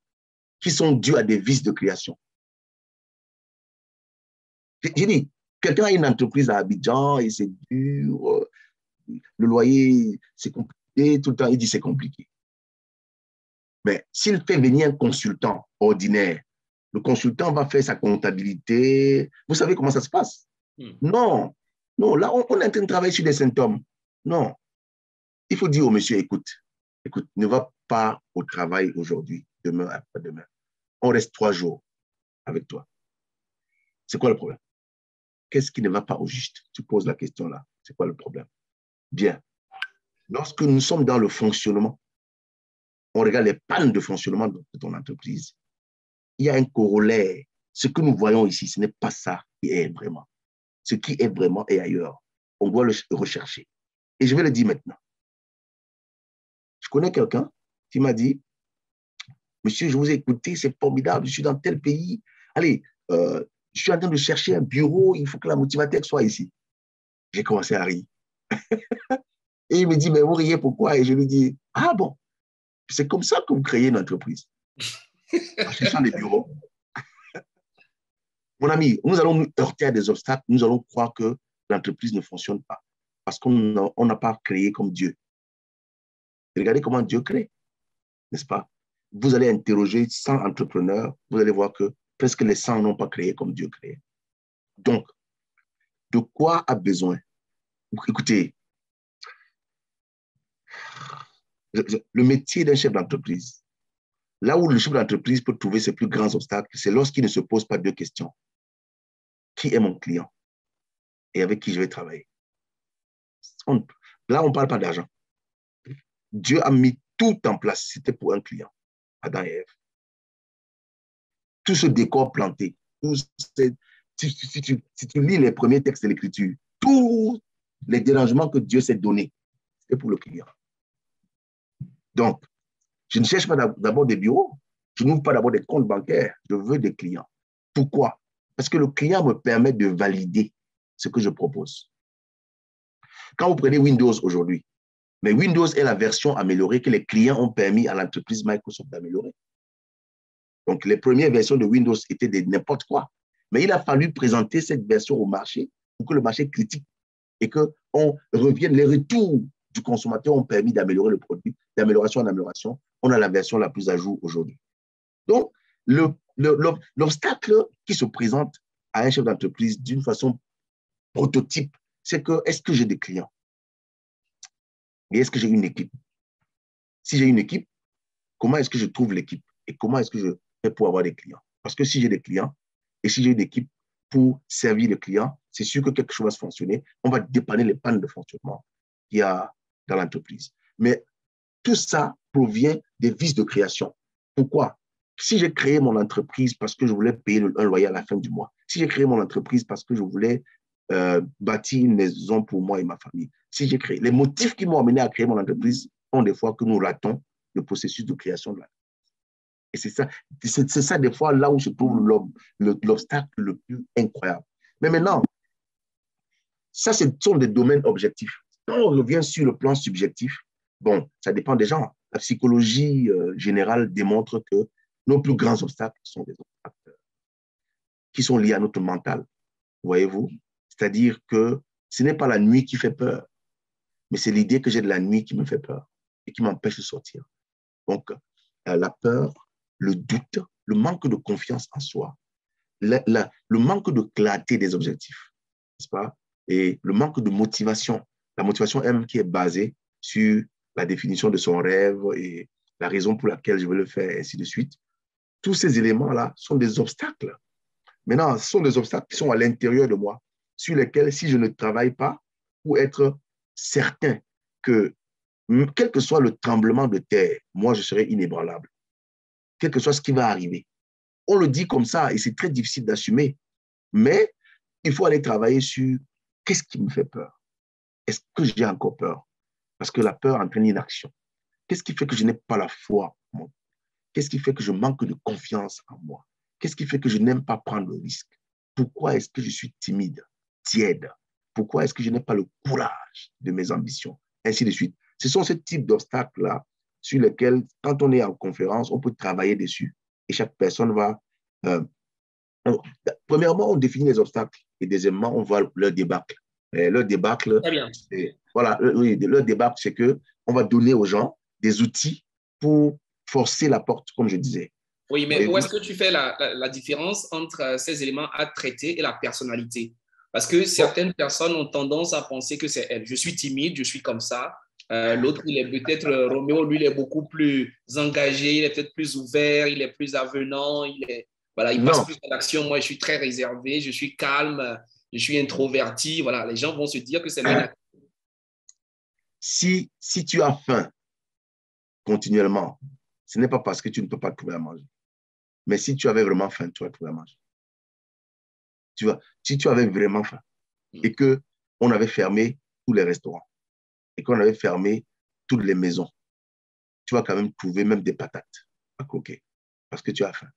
qui sont dues à des vices de création. J'ai dit, quelqu'un a une entreprise à Abidjan et c'est dur, le loyer, c'est compliqué, tout le temps, il dit c'est compliqué. Mais s'il fait venir un consultant ordinaire, le consultant va faire sa comptabilité. Vous savez comment ça se passe? Mm. Non, non, là, on est en train de travailler sur des symptômes. Non, il faut dire au monsieur, écoute, ne va pas au travail aujourd'hui, demain, après-demain. On reste 3 jours avec toi. C'est quoi le problème? Qu'est-ce qui ne va pas au juste? Tu poses la question là. C'est quoi le problème? Bien. Lorsque nous sommes dans le fonctionnement, on regarde les pannes de fonctionnement de ton entreprise. Il y a un corollaire. Ce que nous voyons ici, ce n'est pas ça qui est vraiment. Ce qui est vraiment est ailleurs. On doit le rechercher. Et je vais le dire maintenant. Je connais quelqu'un qui m'a dit, monsieur, je vous ai écouté, c'est formidable, je suis dans tel pays. Allez, je suis en train de chercher un bureau, il faut que la motivateur soit ici. J'ai commencé à rire. Et il me dit, mais vous riez pourquoi? Et je lui dis, ah bon, c'est comme ça que vous créez une entreprise, en cherchant des bureaux. Mon ami, nous allons nous heurter à des obstacles, nous allons croire que l'entreprise ne fonctionne pas parce qu'on n'a pas créé comme Dieu. Regardez comment Dieu crée, n'est-ce pas? Vous allez interroger 100 entrepreneurs, vous allez voir que presque les 100 n'ont pas créé comme Dieu crée. Donc, de quoi a besoin? Écoutez, le métier d'un chef d'entreprise, là où le chef d'entreprise peut trouver ses plus grands obstacles, c'est lorsqu'il ne se pose pas deux questions. Qui est mon client et avec qui je vais travailler? Là, on ne parle pas d'argent. Dieu a mis tout en place. C'était pour un client, Adam et Ève. Tout ce décor planté, si tu lis les premiers textes de l'Écriture, tous les dérangements que Dieu s'est donnés, c'était pour le client. Donc, je ne cherche pas d'abord des bureaux. Je n'ouvre pas d'abord des comptes bancaires. Je veux des clients. Pourquoi? Parce que le client me permet de valider ce que je propose. Quand vous prenez Windows aujourd'hui, mais Windows est la version améliorée que les clients ont permis à l'entreprise Microsoft d'améliorer. Donc, les premières versions de Windows étaient de n'importe quoi. Mais il a fallu présenter cette version au marché pour que le marché critique et qu'on revienne. Les retours du consommateur ont permis d'améliorer le produit, d'amélioration en amélioration. On a la version la plus à jour aujourd'hui. Donc, l'obstacle qui se présente à un chef d'entreprise d'une façon prototype, c'est que est-ce que j'ai des clients? Et est-ce que j'ai une équipe? Si j'ai une équipe, comment est-ce que je trouve l'équipe? Et comment est-ce que je fais pour avoir des clients? Parce que si j'ai des clients et si j'ai une équipe pour servir les clients, c'est sûr que quelque chose va se fonctionner. On va dépanner les pannes de fonctionnement qu'il y a dans l'entreprise. Mais tout ça provient des vices de création. Pourquoi? Si j'ai créé mon entreprise parce que je voulais payer un loyer à la fin du mois, si j'ai créé mon entreprise parce que je voulais bâtir une maison pour moi et ma famille, si j'ai créé, les motifs qui m'ont amené à créer mon entreprise ont des fois que nous ratons le processus de création de l'entreprise. Et c'est ça des fois là où se trouve l'obstacle le plus incroyable. Mais maintenant, ça, ce sont des domaines objectifs. Quand on revient sur le plan subjectif, bon, ça dépend des gens. La psychologie générale démontre que nos plus grands obstacles sont des obstacles qui sont liés à notre mental, voyez-vous? C'est-à-dire que ce n'est pas la nuit qui fait peur, mais c'est l'idée que j'ai de la nuit qui me fait peur et qui m'empêche de sortir. Donc, la peur, le doute, le manque de confiance en soi, le manque de clarté des objectifs, n'est-ce pas? Et le manque de motivation. La motivation M qui est basée sur la définition de son rêve et la raison pour laquelle je veux le faire, et ainsi de suite. Tous ces éléments-là sont des obstacles. Maintenant, ce sont des obstacles qui sont à l'intérieur de moi, sur lesquels, si je ne travaille pas, pour être certain que, quel que soit le tremblement de terre, moi, je serai inébranlable, quel que soit ce qui va arriver. On le dit comme ça et c'est très difficile d'assumer, mais il faut aller travailler sur qu'est-ce qui me fait peur. Est-ce que j'ai encore peur? Parce que la peur entraîne une action. Qu'est-ce qui fait que je n'ai pas la foi en moi? Qu'est-ce qui fait que je manque de confiance en moi? Qu'est-ce qui fait que je n'aime pas prendre le risque? Pourquoi est-ce que je suis timide, tiède? Pourquoi est-ce que je n'ai pas le courage de mes ambitions? Ainsi de suite. Ce sont ce type d'obstacles-là sur lesquels, quand on est en conférence, on peut travailler dessus. Et chaque personne va... premièrement, on définit les obstacles. Et deuxièmement, on voit leur débâcle. Leur débâcle, voilà, oui, leur débâcle, c'est qu'on va donner aux gens des outils pour forcer la porte, comme je disais. Oui, mais où est-ce que tu fais la différence entre ces éléments à traiter et la personnalité? Parce que certaines personnes ont tendance à penser que c'est elle. Je suis timide, je suis comme ça. L'autre, il est peut-être, Roméo, lui, il est beaucoup plus engagé, il est peut-être plus ouvert, il est plus avenant, voilà, il passe plus à l'action. Moi, je suis très réservé, je suis calme, je suis introverti. Voilà, les gens vont se dire que c'est négatif. Si tu as faim continuellement, ce n'est pas parce que tu ne peux pas trouver à manger. Mais si tu avais vraiment faim, tu vas trouver à manger. Tu vois, si tu avais vraiment faim et qu'on avait fermé tous les restaurants et qu'on avait fermé toutes les maisons, tu vas quand même trouver même des patates à croquer parce que tu as faim.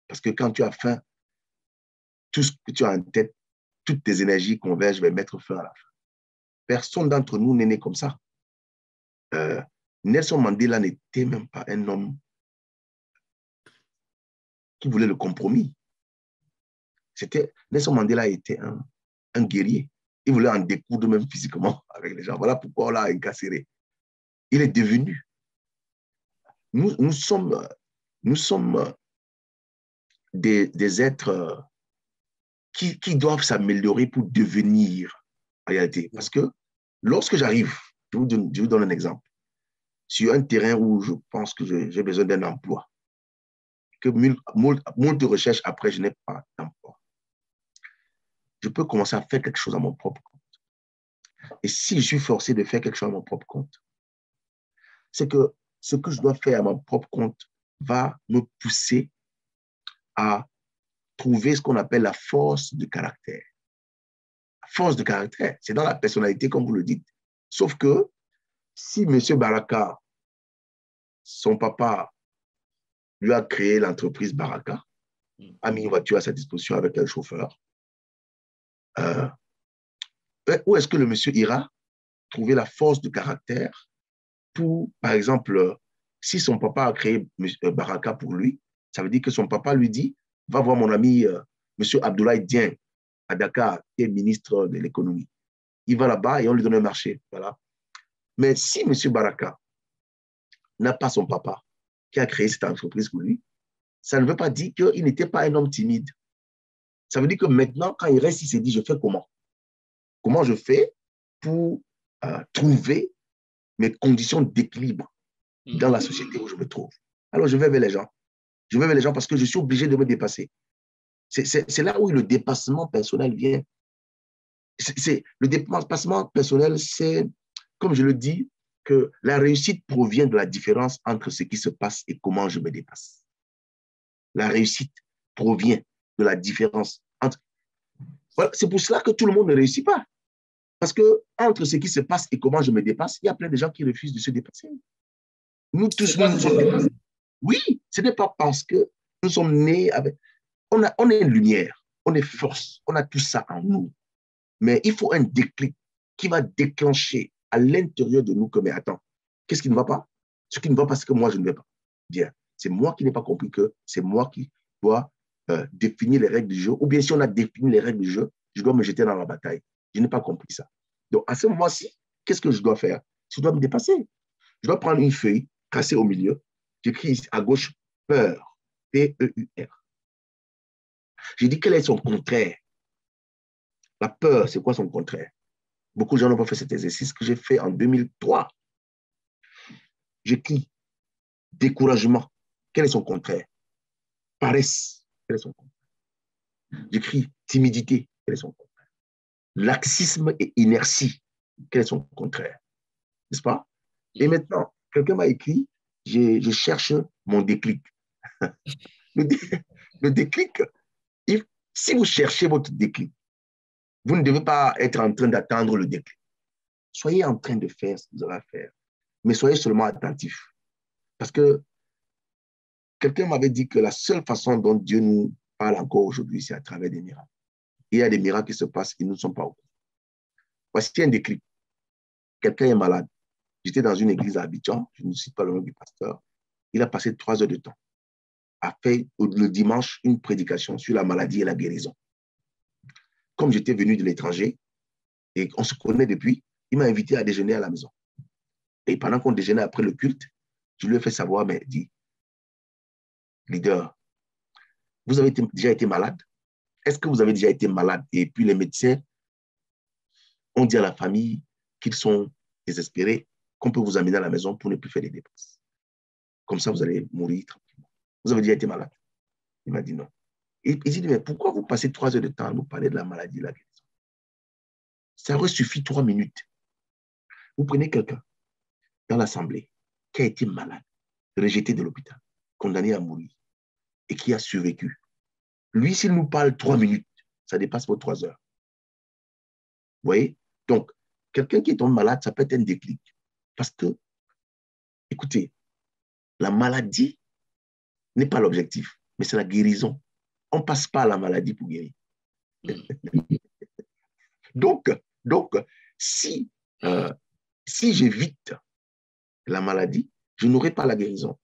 Parce que quand tu as faim, tout ce que tu as en tête, toutes tes énergies convergent vers mettre fin à la faim. Personne d'entre nous n'est né comme ça. Nelson Mandela n'était même pas un homme qui voulait le compromis. Nelson Mandela était un guerrier. Il voulait en découdre même physiquement avec les gens. Voilà pourquoi on l'a incarcéré. Il est devenu. Nous sommes des êtres qui doivent s'améliorer pour devenir en réalité. Parce que lorsque j'arrive, je vous donne un exemple, sur un terrain où je pense que j'ai besoin d'un emploi, que moult de recherches après, je n'ai pas d'emploi. Je peux commencer à faire quelque chose à mon propre compte. Et si je suis forcé de faire quelque chose à mon propre compte, c'est que ce que je dois faire à mon propre compte va me pousser à trouver ce qu'on appelle la force de caractère. La force de caractère, c'est dans la personnalité, comme vous le dites. Sauf que si M. Baraka, son papa, lui a créé l'entreprise Baraka, a mis une voiture à sa disposition avec un chauffeur, où est-ce que le monsieur ira trouver la force de caractère pour, par exemple, si son papa a créé Baraka pour lui, ça veut dire que son papa lui dit, va voir mon ami monsieur Abdoulaye Dieng à Dakar, qui est ministre de l'économie. Il va là-bas et on lui donne un marché. Voilà. Mais si monsieur Baraka n'a pas son papa qui a créé cette entreprise pour lui, ça ne veut pas dire qu'il n'était pas un homme timide. Ça veut dire que maintenant, quand il reste, il s'est dit, je fais comment? Comment je fais pour trouver mes conditions d'équilibre dans la société où je me trouve. Alors, je vais vers les gens. Je vais vers les gens parce que je suis obligé de me dépasser. C'est là où le dépassement personnel vient. Le dépassement personnel, c'est, comme je le dis, que la réussite provient de la différence entre ce qui se passe et comment je me dépasse. La réussite provient de la différence entre... Voilà, c'est pour cela que tout le monde ne réussit pas. Parce que entre ce qui se passe et comment je me dépasse, il y a plein de gens qui refusent de se dépasser. Nous tous, nous sommes dépassés. Oui, ce n'est pas parce que nous sommes nés avec... On est lumière, on est force, on a tout ça en nous. Mais il faut un déclic qui va déclencher à l'intérieur de nous que, mais attends, qu'est-ce qui ne va pas? Ce qui ne va pas, c'est que moi, je ne vais pas. Bien, c'est moi qui n'ai pas compris que c'est moi qui dois définir les règles du jeu. Ou bien si on a défini les règles du jeu, je dois me jeter dans la bataille. Je n'ai pas compris ça. Donc, à ce moment-ci, qu'est-ce que je dois faire? Je dois me dépasser. Je dois prendre une feuille, casser au milieu. J'écris ici à gauche, peur. P-E-U-R. J'ai dit quel est son contraire. La peur, c'est quoi son contraire? Beaucoup de gens n'ont pas fait cet exercice que j'ai fait en 2003. J'écris découragement. Quel est son contraire? Paresse. Quel est son contraire? J'écris timidité. Quel est son contraire? Laxisme et inertie. Quel est son contraire? N'est-ce pas? Et maintenant, quelqu'un m'a écrit, je cherche mon déclic. Le déclic, si vous cherchez votre déclic, vous ne devez pas être en train d'attendre le déclic. Soyez en train de faire ce que vous avez à faire, mais soyez seulement attentif. Parce que quelqu'un m'avait dit que la seule façon dont Dieu nous parle encore aujourd'hui, c'est à travers des miracles. Il y a des miracles qui se passent et nous ne sommes pas au courant. Voici un déclic. Quelqu'un est malade. J'étais dans une église à Abidjan, je ne cite pas le nom du pasteur. Il a passé 3 heures de temps à faire le dimanche une prédication sur la maladie et la guérison. Comme j'étais venu de l'étranger et on se connaît depuis, il m'a invité à déjeuner à la maison. Et pendant qu'on déjeunait après le culte, je lui ai fait savoir, mais dit, leader, vous avez déjà été malade? Est-ce que vous avez déjà été malade? Et puis les médecins ont dit à la famille qu'ils sont désespérés, qu'on peut vous amener à la maison pour ne plus faire des dépenses. Comme ça, vous allez mourir tranquillement. Vous avez déjà été malade? Il m'a dit non. Et il dit, mais pourquoi vous passez 3 heures de temps à nous parler de la maladie, de la guérison? Ça aurait suffi 3 minutes. Vous prenez quelqu'un dans l'assemblée qui a été malade, rejeté de l'hôpital, condamné à mourir et qui a survécu. Lui, s'il nous parle 3 minutes, ça dépasse vos 3 heures. Vous voyez? Donc, quelqu'un qui est tombé malade, ça peut être un déclic. Parce que, écoutez, la maladie n'est pas l'objectif, mais c'est la guérison. On ne passe pas à la maladie pour guérir. Donc si, si j'évite la maladie, je n'aurai pas la guérison.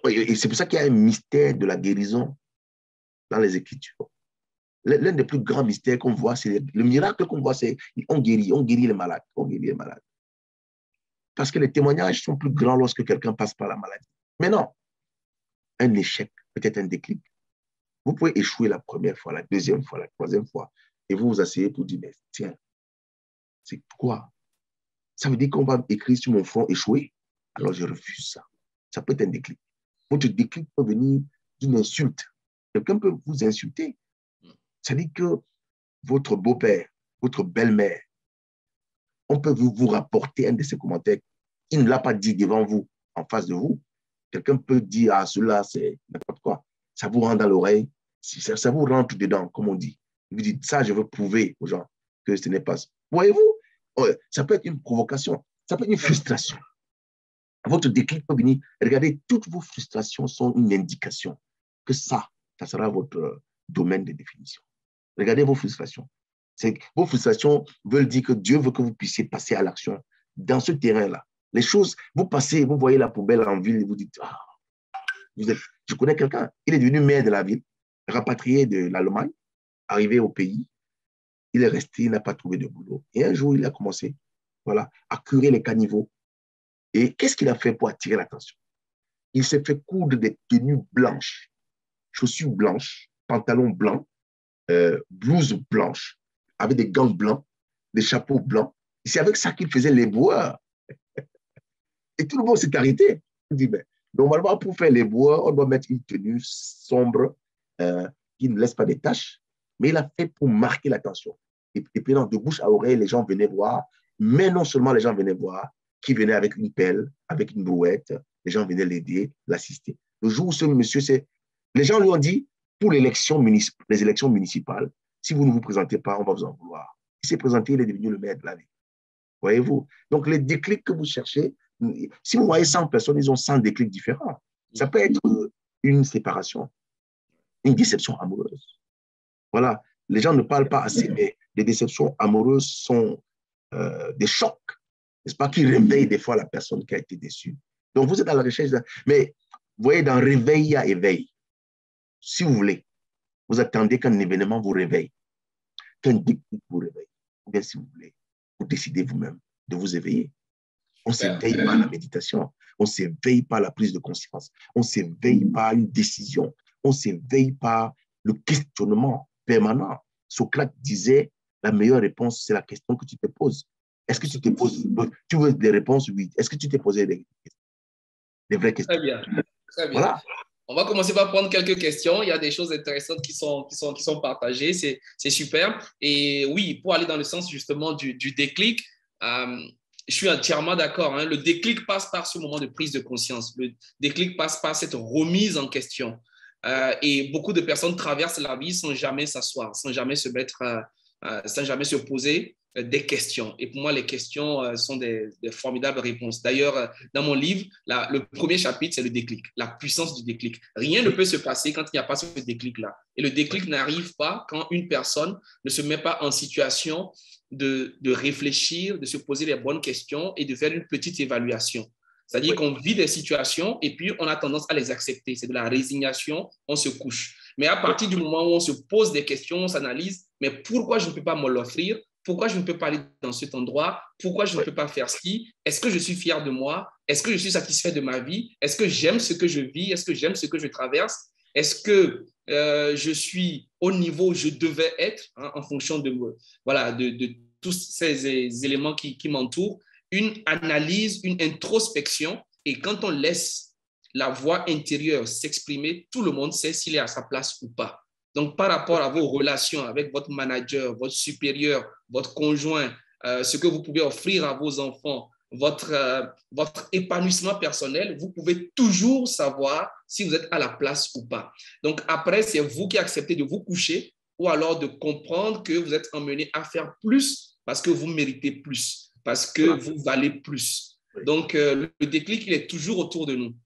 Et c'est pour ça qu'il y a un mystère de la guérison dans les Écritures. L'un des plus grands mystères qu'on voit, c'est le miracle qu'on voit, c'est on guérit les malades, on guérit les malades. Parce que les témoignages sont plus grands lorsque quelqu'un passe par la maladie. Mais non, un échec, peut-être un déclic. Vous pouvez échouer la première fois, la deuxième fois, la troisième fois, et vous vous asseyez pour dire, mais tiens, c'est quoi? Ça veut dire qu'on va écrire sur mon front échoué? Alors je refuse ça. Ça peut être un déclic. Votre déclic peut venir d'une insulte. Quelqu'un peut vous insulter. Ça dit que votre beau-père, votre belle-mère, on peut vous rapporter un de ces commentaires. Il ne l'a pas dit devant vous, en face de vous. Quelqu'un peut dire, ah, cela, c'est n'importe quoi. Ça vous rentre dans l'oreille, ça vous rentre dedans, comme on dit. Vous dites, ça, je veux prouver aux gens que ce n'est pas ça. Voyez-vous, ça peut être une provocation, ça peut être une frustration. Votre déclic peut venir. Regardez, toutes vos frustrations sont une indication que ça sera votre domaine de définition. Regardez vos frustrations. Vos frustrations veulent dire que Dieu veut que vous puissiez passer à l'action dans ce terrain-là. Les choses, vous passez, vous voyez la poubelle en ville et vous dites, ah, je connais quelqu'un, il est devenu maire de la ville, rapatrié de l'Allemagne, arrivé au pays, il est resté, il n'a pas trouvé de boulot. Et un jour, il a commencé, voilà, à curer les caniveaux. Et qu'est-ce qu'il a fait pour attirer l'attention? Il s'est fait coudre des tenues blanches, chaussures blanches, pantalons blancs, blouse blanche, avec des gants blancs, des chapeaux blancs. C'est avec ça qu'il faisait les boueurs. Et tout le monde s'est arrêté. Je dis, mais normalement, pour faire les bois, on doit mettre une tenue sombre qui ne laisse pas des taches. Mais il a fait pour marquer l'attention. Et puis, de bouche à oreille, les gens venaient voir. Mais non seulement les gens venaient voir, qui venaient avec une pelle, avec une brouette, les gens venaient l'aider, l'assister. Le jour où ce monsieur, les gens lui ont dit, pour les élections municipales, si vous ne vous présentez pas, on va vous en vouloir. Il s'est présenté, il est devenu le maire de la ville. Voyez-vous? Donc, les déclics que vous cherchez, si vous voyez 100 personnes, ils ont 100 déclics différents. Ça peut être une séparation, une déception amoureuse. Voilà. Les gens ne parlent pas assez, mais les déceptions amoureuses sont des chocs, n'est-ce pas, qui réveillent des fois la personne qui a été déçue. Donc, vous êtes à la recherche mais vous voyez, dans réveil, il y a éveil. Si vous voulez, vous attendez qu'un événement vous réveille, qu'un déclic vous réveille. Ou bien, si vous voulez, vous décidez vous-même de vous éveiller. On ne s'éveille pas à la méditation, on ne s'éveille pas à la prise de conscience, on ne s'éveille pas à une décision, on ne s'éveille pas le questionnement permanent. Socrate disait, la meilleure réponse, c'est la question que tu te poses. Est-ce que tu te poses, tu veux des réponses? Oui. Est-ce que tu t'es posé des vraies questions? Très bien, très bien. Voilà. On va commencer par prendre quelques questions. Il y a des choses intéressantes qui sont partagées. C'est super. Et oui, pour aller dans le sens justement du déclic, je suis entièrement d'accord. Hein. Le déclic passe par ce moment de prise de conscience. Le déclic passe par cette remise en question. Et beaucoup de personnes traversent la vie sans jamais s'asseoir, sans jamais se mettre, sans jamais se poser des questions. Et pour moi, les questions sont des formidables réponses. D'ailleurs, dans mon livre, le premier chapitre, c'est le déclic, la puissance du déclic. Rien ne peut se passer quand il n'y a pas ce déclic-là. Et le déclic n'arrive pas quand une personne ne se met pas en situation de réfléchir, de se poser les bonnes questions et de faire une petite évaluation. C'est-à-dire qu'on vit des situations et puis on a tendance à les accepter. C'est de la résignation, on se couche. Mais à partir du moment où on se pose des questions, on s'analyse, mais pourquoi je ne peux pas me l'offrir? Pourquoi je ne peux pas aller dans cet endroit? Pourquoi je ne peux pas faire ci? Est-ce que je suis fier de moi? Est-ce que je suis satisfait de ma vie? Est-ce que j'aime ce que je vis? Est-ce que j'aime ce que je traverse? Est-ce que je suis au niveau où je devais être en fonction de tous ces éléments qui m'entourent? Une analyse, une introspection. Et quand on laisse la voix intérieure s'exprimer, tout le monde sait s'il est à sa place ou pas. Donc, par rapport à vos relations avec votre manager, votre supérieur, votre conjoint, ce que vous pouvez offrir à vos enfants, votre épanouissement personnel, vous pouvez toujours savoir si vous êtes à la place ou pas. Donc, après, c'est vous qui acceptez de vous coucher ou alors de comprendre que vous êtes emmené à faire plus parce que vous méritez plus, parce que vous valez plus. Donc, le déclic, il est toujours autour de nous,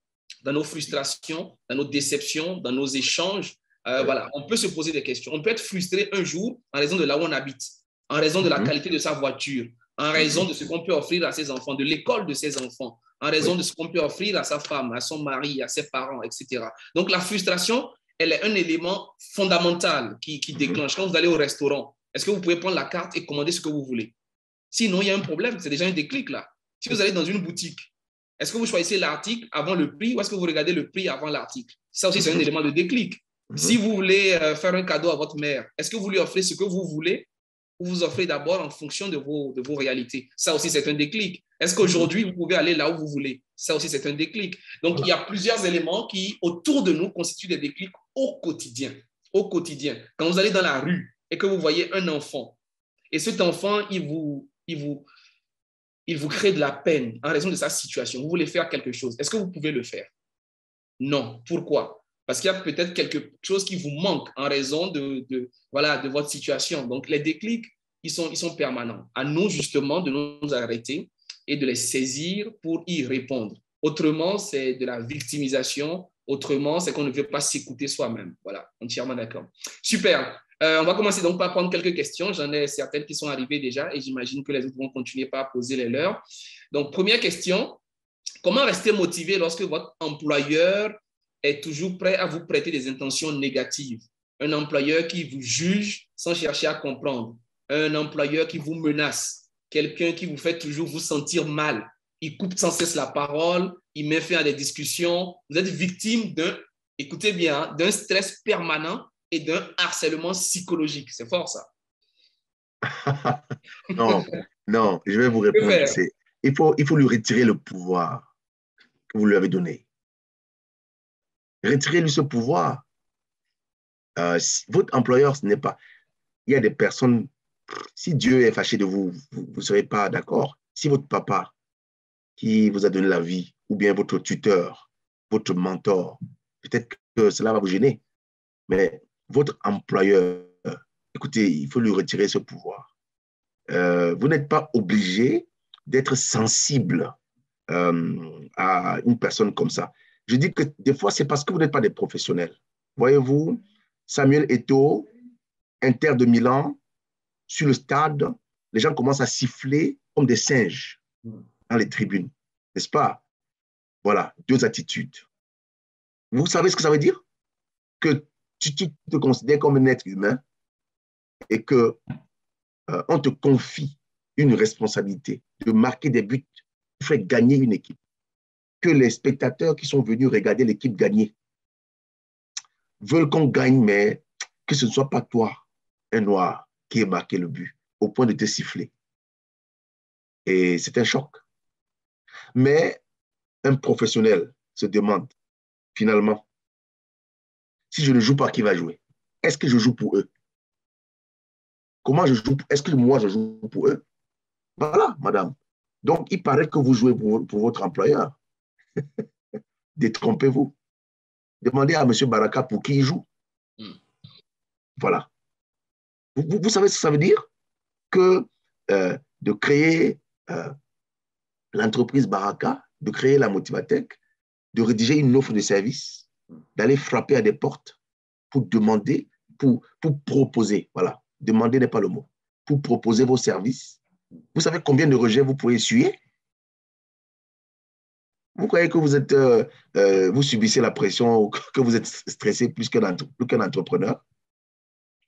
dans nos frustrations, dans nos déceptions, dans nos échanges. Voilà, on peut se poser des questions. On peut être frustré un jour en raison de là où on habite, en raison de la qualité de sa voiture, en raison de ce qu'on peut offrir à ses enfants, de l'école de ses enfants, en raison de ce qu'on peut offrir à sa femme, à son mari, à ses parents, etc. Donc, la frustration, elle est un élément fondamental qui déclenche. Quand vous allez au restaurant, est-ce que vous pouvez prendre la carte et commander ce que vous voulez? Sinon, il y a un problème. C'est déjà un déclic là. Si vous allez dans une boutique, est-ce que vous choisissez l'article avant le prix ou est-ce que vous regardez le prix avant l'article? Ça aussi, c'est un élément de déclic. Si vous voulez faire un cadeau à votre mère, est-ce que vous lui offrez ce que vous voulez ou vous offrez d'abord en fonction de vos réalités? Ça aussi, c'est un déclic. Est-ce qu'aujourd'hui, vous pouvez aller là où vous voulez? Ça aussi, c'est un déclic. Donc, il y a plusieurs éléments qui, autour de nous, constituent des déclics au quotidien. Au quotidien. Quand vous allez dans la rue et que vous voyez un enfant, et cet enfant, il vous crée de la peine en raison de sa situation. Vous voulez faire quelque chose. Est-ce que vous pouvez le faire? Non. Pourquoi? Parce qu'il y a peut-être quelque chose qui vous manque en raison de votre situation. Donc, les déclics, ils sont permanents. À nous, justement, de nous arrêter et de les saisir pour y répondre. Autrement, c'est de la victimisation. Autrement, c'est qu'on ne veut pas s'écouter soi-même. Voilà, entièrement d'accord. Super. On va commencer donc par prendre quelques questions. J'en ai certaines qui sont arrivées déjà et j'imagine que les autres vont continuer par poser les leurs. Donc, première question. Comment rester motivé lorsque votre employeur est toujours prêt à vous prêter des intentions négatives? Un employeur qui vous juge sans chercher à comprendre. Un employeur qui vous menace. Quelqu'un qui vous fait toujours vous sentir mal. Il coupe sans cesse la parole. Il met fin à des discussions. Vous êtes victime écoutez bien, d'un stress permanent et d'un harcèlement psychologique. C'est fort, ça. Non, je vais vous répondre. Il faut lui retirer le pouvoir. que vous lui avez donné. Retirez-lui ce pouvoir. Votre employeur, ce n'est pas... Il y a des personnes, si Dieu est fâché de vous, vous ne serez pas d'accord. Si votre papa, qui vous a donné la vie, ou bien votre tuteur, votre mentor, peut-être que cela va vous gêner. Mais votre employeur, écoutez, il faut lui retirer ce pouvoir. Vous n'êtes pas obligé d'être sensible à une personne comme ça. Je dis que des fois, c'est parce que vous n'êtes pas des professionnels. Voyez-vous, Samuel Eto'o, Inter de Milan, sur le stade, les gens commencent à siffler comme des singes dans les tribunes, n'est-ce pas? Voilà, deux attitudes. Vous savez ce que ça veut dire? Que tu te considères comme un être humain et que on te confie une responsabilité de marquer des buts pour faire gagner une équipe. Que les spectateurs qui sont venus regarder l'équipe gagner veulent qu'on gagne, mais que ce ne soit pas toi, un noir, qui ait marqué le but au point de te siffler. Et c'est un choc. Mais un professionnel se demande, finalement, si je ne joue pas, qui va jouer? Est-ce que je joue pour eux? Comment je joue? Est-ce que moi, je joue pour eux? Voilà, madame. Donc, il paraît que vous jouez pour votre employeur. Détrompez-vous. Demandez à M. Baraka pour qui il joue. Voilà. Vous savez ce que ça veut dire? Que de créer l'entreprise Baraka, de créer la Motivatech, de rédiger une offre de service, d'aller frapper à des portes pour demander, pour proposer. Voilà. Demander n'est pas le mot. Pour proposer vos services. Vous savez combien de rejets vous pouvez essuyer? Vous croyez que vous êtes, vous subissez la pression, que vous êtes stressé plus qu'un entrepreneur?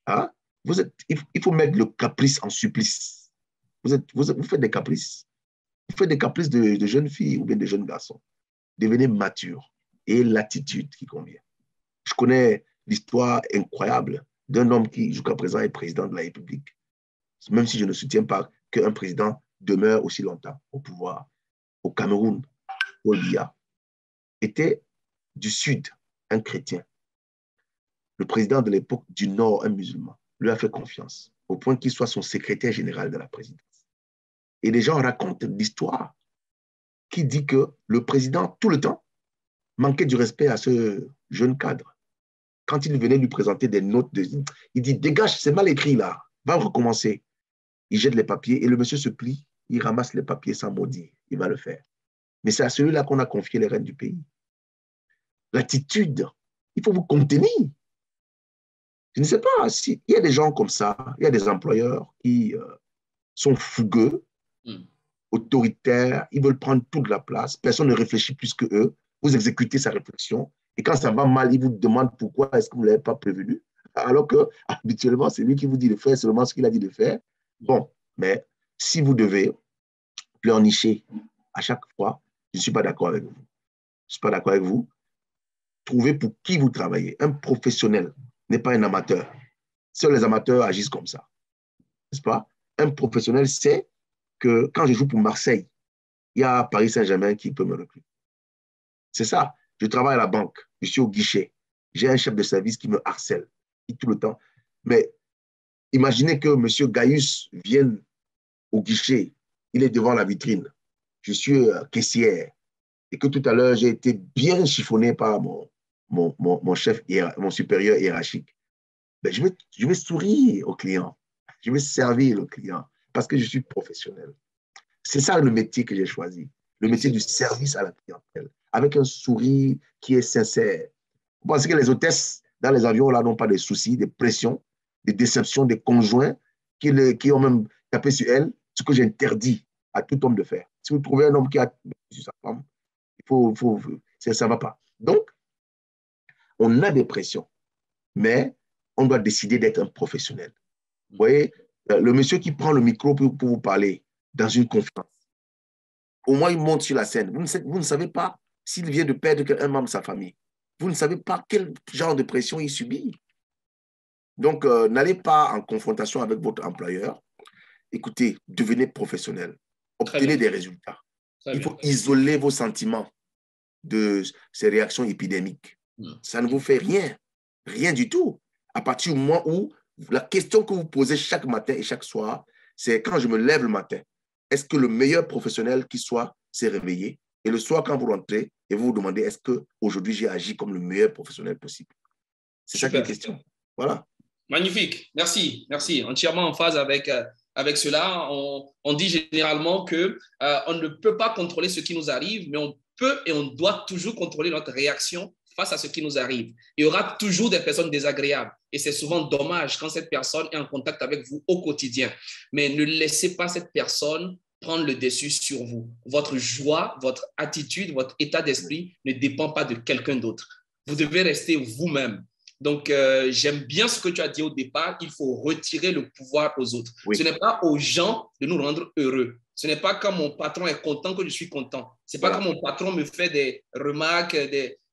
Hein? Il faut mettre le caprice en supplice. Vous faites des caprices. Vous faites des caprices de jeunes filles ou bien de jeunes garçons. Devenez mature et l'attitude qui convient. Je connais l'histoire incroyable d'un homme qui, jusqu'à présent, est président de la République. Même si je ne soutiens pas qu'un président demeure aussi longtemps au pouvoir. Au Cameroun, Paul Biya était du Sud, un chrétien. Le président de l'époque du Nord, un musulman, lui a fait confiance au point qu'il soit son secrétaire général de la présidence. Et les gens racontent l'histoire qui dit que le président, tout le temps, manquait du respect à ce jeune cadre. Quand il venait lui présenter des notes, il dit, dégage, c'est mal écrit là, va recommencer. Il jette les papiers et le monsieur se plie, il ramasse les papiers sans mot dire, il va le faire. Mais c'est à celui-là qu'on a confié les rênes du pays. L'attitude, il faut vous contenir. Je ne sais pas s'il y a des gens comme ça, il y a des employeurs qui sont fougueux, autoritaires, ils veulent prendre toute la place, personne ne réfléchit plus que eux, vous exécutez sa réflexion, et quand ça va mal, ils vous demandent pourquoi est-ce que vous ne l'avez pas prévenu, alors que habituellement, c'est lui qui vous dit de faire seulement ce qu'il a dit de faire. Bon, mais si vous devez pleurnicher à chaque fois, je ne suis pas d'accord avec vous. Je ne suis pas d'accord avec vous. Trouvez pour qui vous travaillez. Un professionnel n'est pas un amateur. Seuls les amateurs agissent comme ça. N'est-ce pas? Un professionnel sait que quand je joue pour Marseille, il y a Paris Saint-Germain qui peut me recruter. C'est ça. Je travaille à la banque. Je suis au guichet. J'ai un chef de service qui me harcèle tout le temps. Mais imaginez que M. Gaius vienne au guichet. Il est devant la vitrine. Je suis caissière. Et que tout à l'heure, j'ai été bien chiffonné par mon chef, mon supérieur hiérarchique. Ben, je vais sourire au client. Je vais servir le client parce que je suis professionnel. C'est ça le métier que j'ai choisi. Le métier du service à la clientèle. Avec un sourire qui est sincère. Vous pensez que les hôtesses dans les avions là n'ont pas de soucis, des pressions, des déceptions, des conjoints qui ont même tapé sur elles, ce que j'interdis à tout homme de faire. Si vous trouvez un homme qui a sur sa femme, ça ne va pas. Donc, on a des pressions, mais on doit décider d'être un professionnel. Vous voyez, le monsieur qui prend le micro pour vous parler dans une conférence, au moins il monte sur la scène. Vous ne savez pas s'il vient de perdre un membre de sa famille. Vous ne savez pas quel genre de pression il subit. Donc, n'allez pas en confrontation avec votre employeur. Écoutez, devenez professionnel. Obtenez des résultats. Il faut isoler vos sentiments. de ces réactions épidémiques. Ça ne vous fait rien, rien du tout. À partir du moment où la question que vous posez chaque matin et chaque soir, c'est quand je me lève le matin, est-ce que le meilleur professionnel qui soit s'est réveillé? Et le soir, quand vous rentrez, et vous vous demandez, est-ce qu'aujourd'hui, j'ai agi comme le meilleur professionnel possible? C'est ça qui est la question. Voilà. Magnifique. Merci. Merci. Entièrement en phase avec cela. On dit généralement que on ne peut pas contrôler ce qui nous arrive, mais on peut et on doit toujours contrôler notre réaction face à ce qui nous arrive. Il y aura toujours des personnes désagréables et c'est souvent dommage quand cette personne est en contact avec vous au quotidien. Mais ne laissez pas cette personne prendre le dessus sur vous. Votre joie, votre attitude, votre état d'esprit ne dépend pas de quelqu'un d'autre. Vous devez rester vous-même. Donc, j'aime bien ce que tu as dit au départ, il faut retirer le pouvoir aux autres. Oui. Ce n'est pas aux gens de nous rendre heureux. Ce n'est pas quand mon patron est content que je suis content. Ce n'est pas quand mon patron me fait des remarques,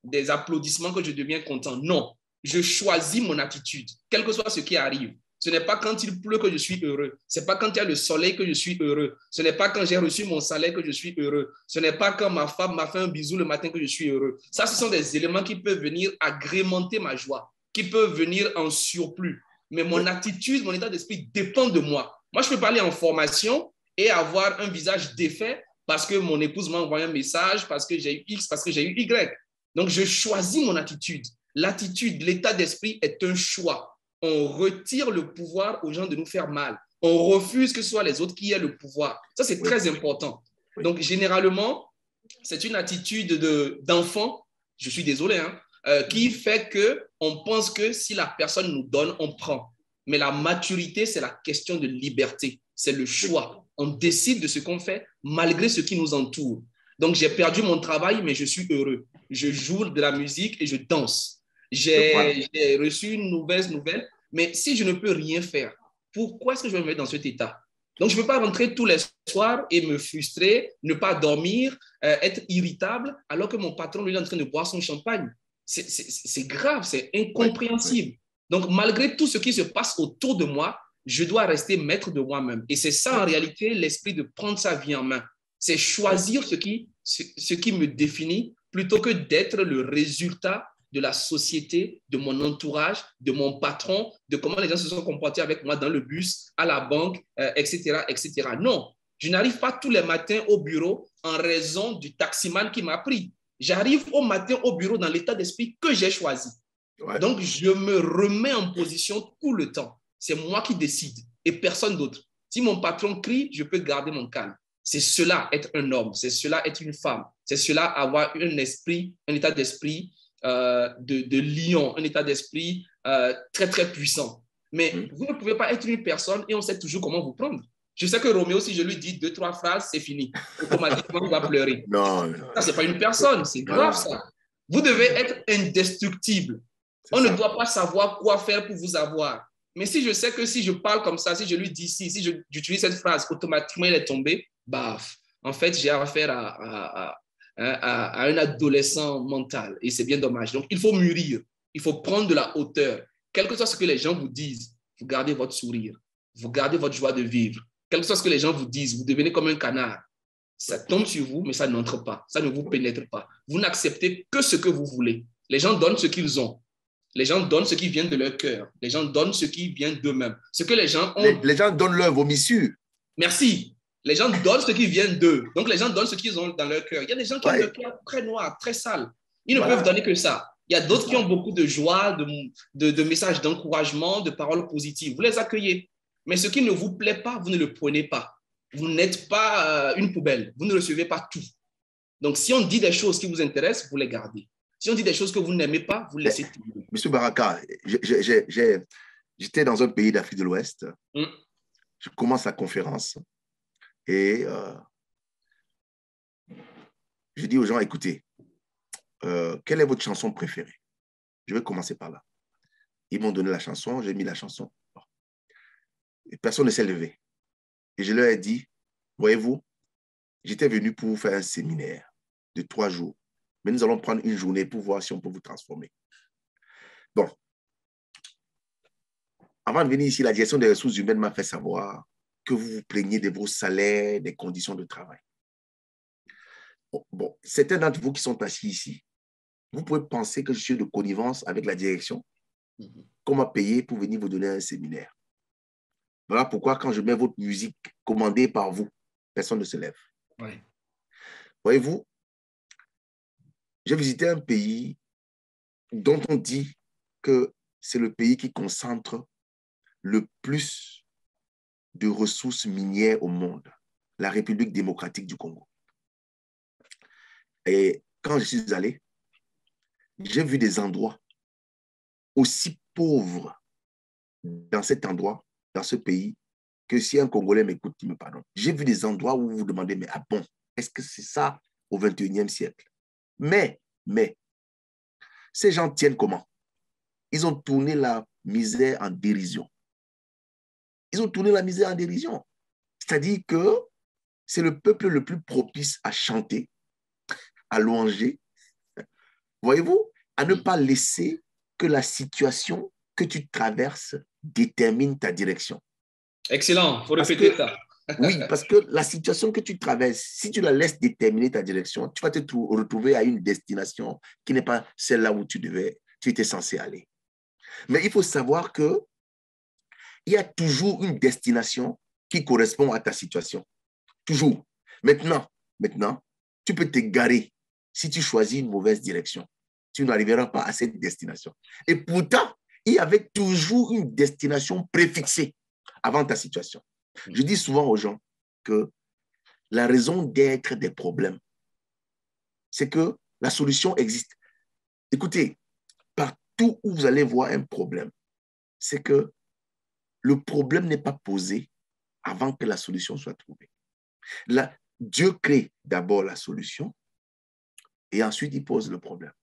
des applaudissements que je deviens content. Non, je choisis mon attitude, quel que soit ce qui arrive. Ce n'est pas quand il pleut que je suis heureux. Ce n'est pas quand il y a le soleil que je suis heureux. Ce n'est pas quand j'ai reçu mon salaire que je suis heureux. Ce n'est pas quand ma femme m'a fait un bisou le matin que je suis heureux. Ça, ce sont des éléments qui peuvent venir agrémenter ma joie, qui peuvent venir en surplus. Mais mon attitude, mon état d'esprit dépend de moi. Moi, je peux parler en formation et avoir un visage défait parce que mon épouse m'a envoyé un message, parce que j'ai eu X, parce que j'ai eu Y. Donc, je choisis mon attitude. L'attitude, l'état d'esprit est un choix. On retire le pouvoir aux gens de nous faire mal. On refuse que ce soit les autres qui aient le pouvoir. Ça, c'est très important. Donc, généralement, c'est une attitude d'enfant, je suis désolé, qui fait qu'on pense que si la personne nous donne, on prend. Mais la maturité, c'est la question de liberté. C'est le choix. On décide de ce qu'on fait malgré ce qui nous entoure. Donc, j'ai perdu mon travail, mais je suis heureux. Je joue de la musique et je danse. J'ai reçu une mauvaise nouvelle, mais si je ne peux rien faire, pourquoi est-ce que je vais me mettre dans cet état? Donc, je ne peux pas rentrer tous les soirs et me frustrer, ne pas dormir, être irritable, alors que mon patron, lui, est en train de boire son champagne. C'est grave, c'est incompréhensible. Donc, malgré tout ce qui se passe autour de moi, je dois rester maître de moi-même. Et c'est ça, en réalité, l'esprit de prendre sa vie en main. C'est choisir ce qui me définit plutôt que d'être le résultat de la société, de mon entourage, de mon patron, de comment les gens se sont comportés avec moi dans le bus, à la banque, etc., etc. Non, je n'arrive pas tous les matins au bureau en raison du taximan qui m'a pris. J'arrive au matin au bureau dans l'état d'esprit que j'ai choisi. Ouais. Donc, je me remets en position tout le temps. C'est moi qui décide et personne d'autre. Si mon patron crie, je peux garder mon calme. C'est cela être un homme, c'est cela être une femme, c'est cela avoir un esprit, un état d'esprit de lion, un état d'esprit très, très puissant. Mais vous ne pouvez pas être une personne et on sait toujours comment vous prendre. Je sais que Roméo, si je lui dis 2-3 phrases, c'est fini. Automatiquement, il va pleurer. Non. Ça, ce n'est pas une personne, c'est grave ça. Vous devez être indestructible. On ne doit pas savoir quoi faire pour vous avoir. Mais si je sais que si je parle comme ça, si je lui dis si j'utilise cette phrase, automatiquement, il est tombé, baf. En fait, j'ai affaire à un adolescent mental et c'est bien dommage. Donc, il faut mûrir, il faut prendre de la hauteur. Quel que soit ce que les gens vous disent, vous gardez votre sourire, vous gardez votre joie de vivre. Quel que soit ce que les gens vous disent, vous devenez comme un canard. Ça tombe sur vous, mais ça n'entre pas, ça ne vous pénètre pas. Vous n'acceptez que ce que vous voulez. Les gens donnent ce qu'ils ont. Les gens donnent ce qui vient de leur cœur. Les gens donnent ce qui vient d'eux-mêmes. Ce que les gens ont. Les gens donnent leur vomissure. Merci. Les gens donnent ce qui vient d'eux. Donc, les gens donnent ce qu'ils ont dans leur cœur. Il y a des gens qui ont leur cœur très noir, très sale. Ils ne peuvent donner que ça. Il y a d'autres qui ont beaucoup de joie, de messages d'encouragement, de paroles positives. Vous les accueillez. Mais ce qui ne vous plaît pas, vous ne le prenez pas. Vous n'êtes pas une poubelle. Vous ne recevez pas tout. Donc, si on dit des choses qui vous intéressent, vous les gardez. Si on dit des choses que vous n'aimez pas, vous laissez tomber. Monsieur Baraka, j'étais dans un pays d'Afrique de l'Ouest. Je commence la conférence et je dis aux gens, écoutez, quelle est votre chanson préférée? Je vais commencer par là. Ils m'ont donné la chanson, j'ai mis la chanson. Et personne ne s'est levé. Et je leur ai dit, voyez-vous, j'étais venu pour vous faire un séminaire de 3 jours. Mais nous allons prendre une journée pour voir si on peut vous transformer. Bon. Avant de venir ici, la direction des ressources humaines m'a fait savoir que vous vous plaignez de vos salaires, des conditions de travail. Bon, certains d'entre vous qui sont assis ici, vous pouvez penser que je suis de connivence avec la direction, qu'on m'a payé pour venir vous donner un séminaire. Voilà pourquoi quand je mets votre musique commandée par vous, personne ne se lève. Oui. Voyez-vous, j'ai visité un pays dont on dit que c'est le pays qui concentre le plus de ressources minières au monde, la République démocratique du Congo. Et quand je suis allé, j'ai vu des endroits aussi pauvres dans cet endroit, dans ce pays, que si un Congolais m'écoute, il me pardonne. J'ai vu des endroits où vous vous demandez, mais ah bon, est-ce que c'est ça au XXIe siècle? Mais, ces gens tiennent comment? Ils ont tourné la misère en dérision. Ils ont tourné la misère en dérision. C'est-à-dire que c'est le peuple le plus propice à chanter, à louanger, voyez-vous, à ne pas laisser que la situation que tu traverses détermine ta direction. Excellent, il faut répéter ça. Oui, parce que la situation que tu traverses, si tu la laisses déterminer ta direction, tu vas te retrouver à une destination qui n'est pas celle-là où tu étais censé aller. Mais il faut savoir qu'il y a toujours une destination qui correspond à ta situation. Toujours. Maintenant, tu peux t'égarer si tu choisis une mauvaise direction. Tu n'arriveras pas à cette destination. Et pourtant, il y avait toujours une destination préfixée avant ta situation. Je dis souvent aux gens que la raison d'être des problèmes, c'est que la solution existe. Écoutez, partout où vous allez voir un problème, c'est que le problème n'est pas posé avant que la solution soit trouvée. Dieu crée d'abord la solution et ensuite il pose le problème.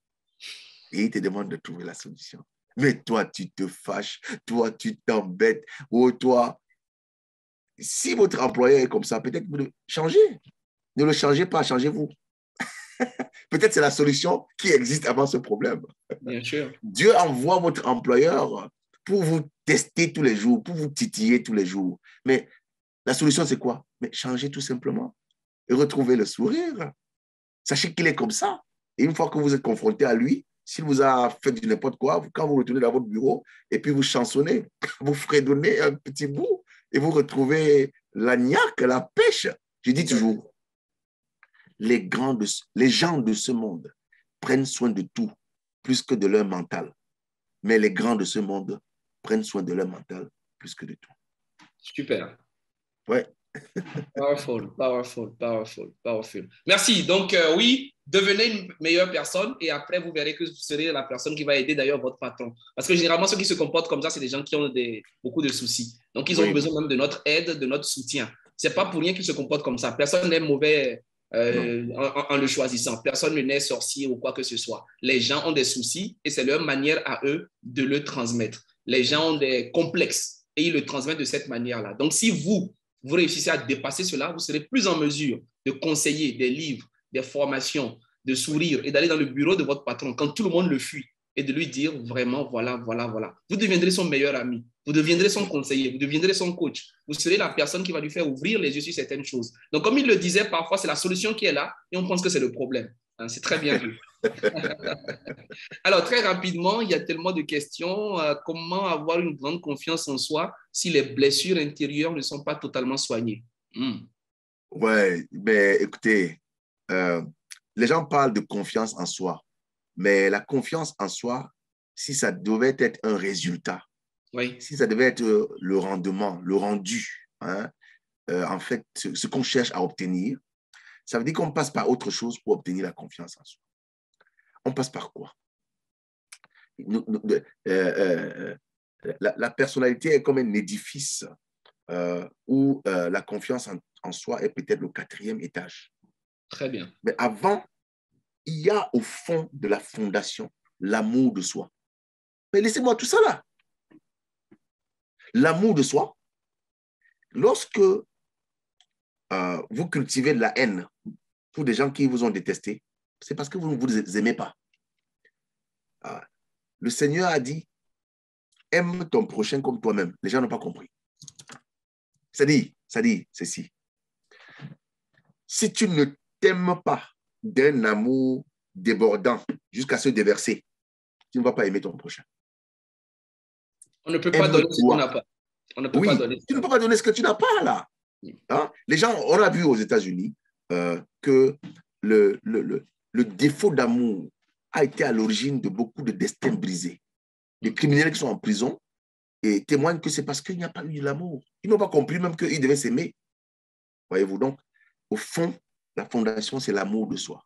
Et il te demande de trouver la solution. Mais toi, tu te fâches, toi, tu t'embêtes, ou toi, si votre employeur est comme ça, peut-être que vous devez changer. Ne le changez pas, changez-vous. Peut-être c'est la solution qui existe avant ce problème. Bien sûr. Dieu envoie votre employeur pour vous tester tous les jours, pour vous titiller tous les jours. Mais la solution, c'est quoi? Mais changez tout simplement et retrouvez le sourire. Sachez qu'il est comme ça. Et une fois que vous êtes confronté à lui, s'il vous a fait du n'importe quoi, quand vous retournez dans votre bureau et puis vous chansonnez, vous fredonnez un petit bout et vous retrouvez la niaque, la pêche. Je dis toujours, les gens de ce monde prennent soin de tout plus que de leur mental. Mais les grands de ce monde prennent soin de leur mental plus que de tout. Super. Ouais. Powerful, powerful, powerful, powerful. Merci. Donc, oui, devenez une meilleure personne et après, vous verrez que vous serez la personne qui va aider d'ailleurs votre patron. Parce que généralement, ceux qui se comportent comme ça, c'est des gens qui ont beaucoup de soucis. Donc, ils ont besoin même de notre aide, de notre soutien. Ce n'est pas pour rien qu'ils se comportent comme ça. Personne n'est mauvais en le choisissant. Personne ne naît sorcier ou quoi que ce soit. Les gens ont des soucis et c'est leur manière à eux de le transmettre. Les gens ont des complexes et ils le transmettent de cette manière-là. Donc, si vous réussissez à dépasser cela, vous serez plus en mesure de conseiller des livres, des formations, de sourire et d'aller dans le bureau de votre patron quand tout le monde le fuit et de lui dire vraiment, voilà, voilà, voilà. Vous deviendrez son meilleur ami, vous deviendrez son conseiller, vous deviendrez son coach. Vous serez la personne qui va lui faire ouvrir les yeux sur certaines choses. Donc, comme il le disait, parfois, c'est la solution qui est là et on pense que c'est le problème. C'est très bien vu. Alors, très rapidement, il y a tellement de questions. Comment avoir une grande confiance en soi si les blessures intérieures ne sont pas totalement soignées? Ouais, mais écoutez, les gens parlent de confiance en soi, mais la confiance en soi, si ça devait être un résultat, si ça devait être le rendement, le rendu, hein, en fait, ce qu'on cherche à obtenir, ça veut dire qu'on passe par autre chose pour obtenir la confiance en soi. On passe par quoi? La personnalité est comme un édifice où la confiance en soi est peut-être le 4e étage. Très bien. Mais avant, il y a au fond de la fondation l'amour de soi. Mais laissez-moi tout ça là. L'amour de soi, lorsque vous cultivez de la haine pour des gens qui vous ont détesté, c'est parce que vous ne vous aimez pas. Le Seigneur a dit, aime ton prochain comme toi-même. Les gens n'ont pas compris. Ça dit ceci. Si tu ne t'aimes pas d'un amour débordant jusqu'à se déverser, tu ne vas pas aimer ton prochain. On ne peut pas donner ce qu'on n'a pas. On ne peut pas donner tu ne peux pas donner ce que tu n'as pas là. Hein? Les gens, on a vu aux États-Unis que le défaut d'amour a été à l'origine de beaucoup de destins brisés. Les criminels qui sont en prison et témoignent que c'est parce qu'il n'y a pas eu de l'amour. Ils n'ont pas compris même qu'ils devaient s'aimer. Voyez-vous, donc, au fond, la fondation, c'est l'amour de soi.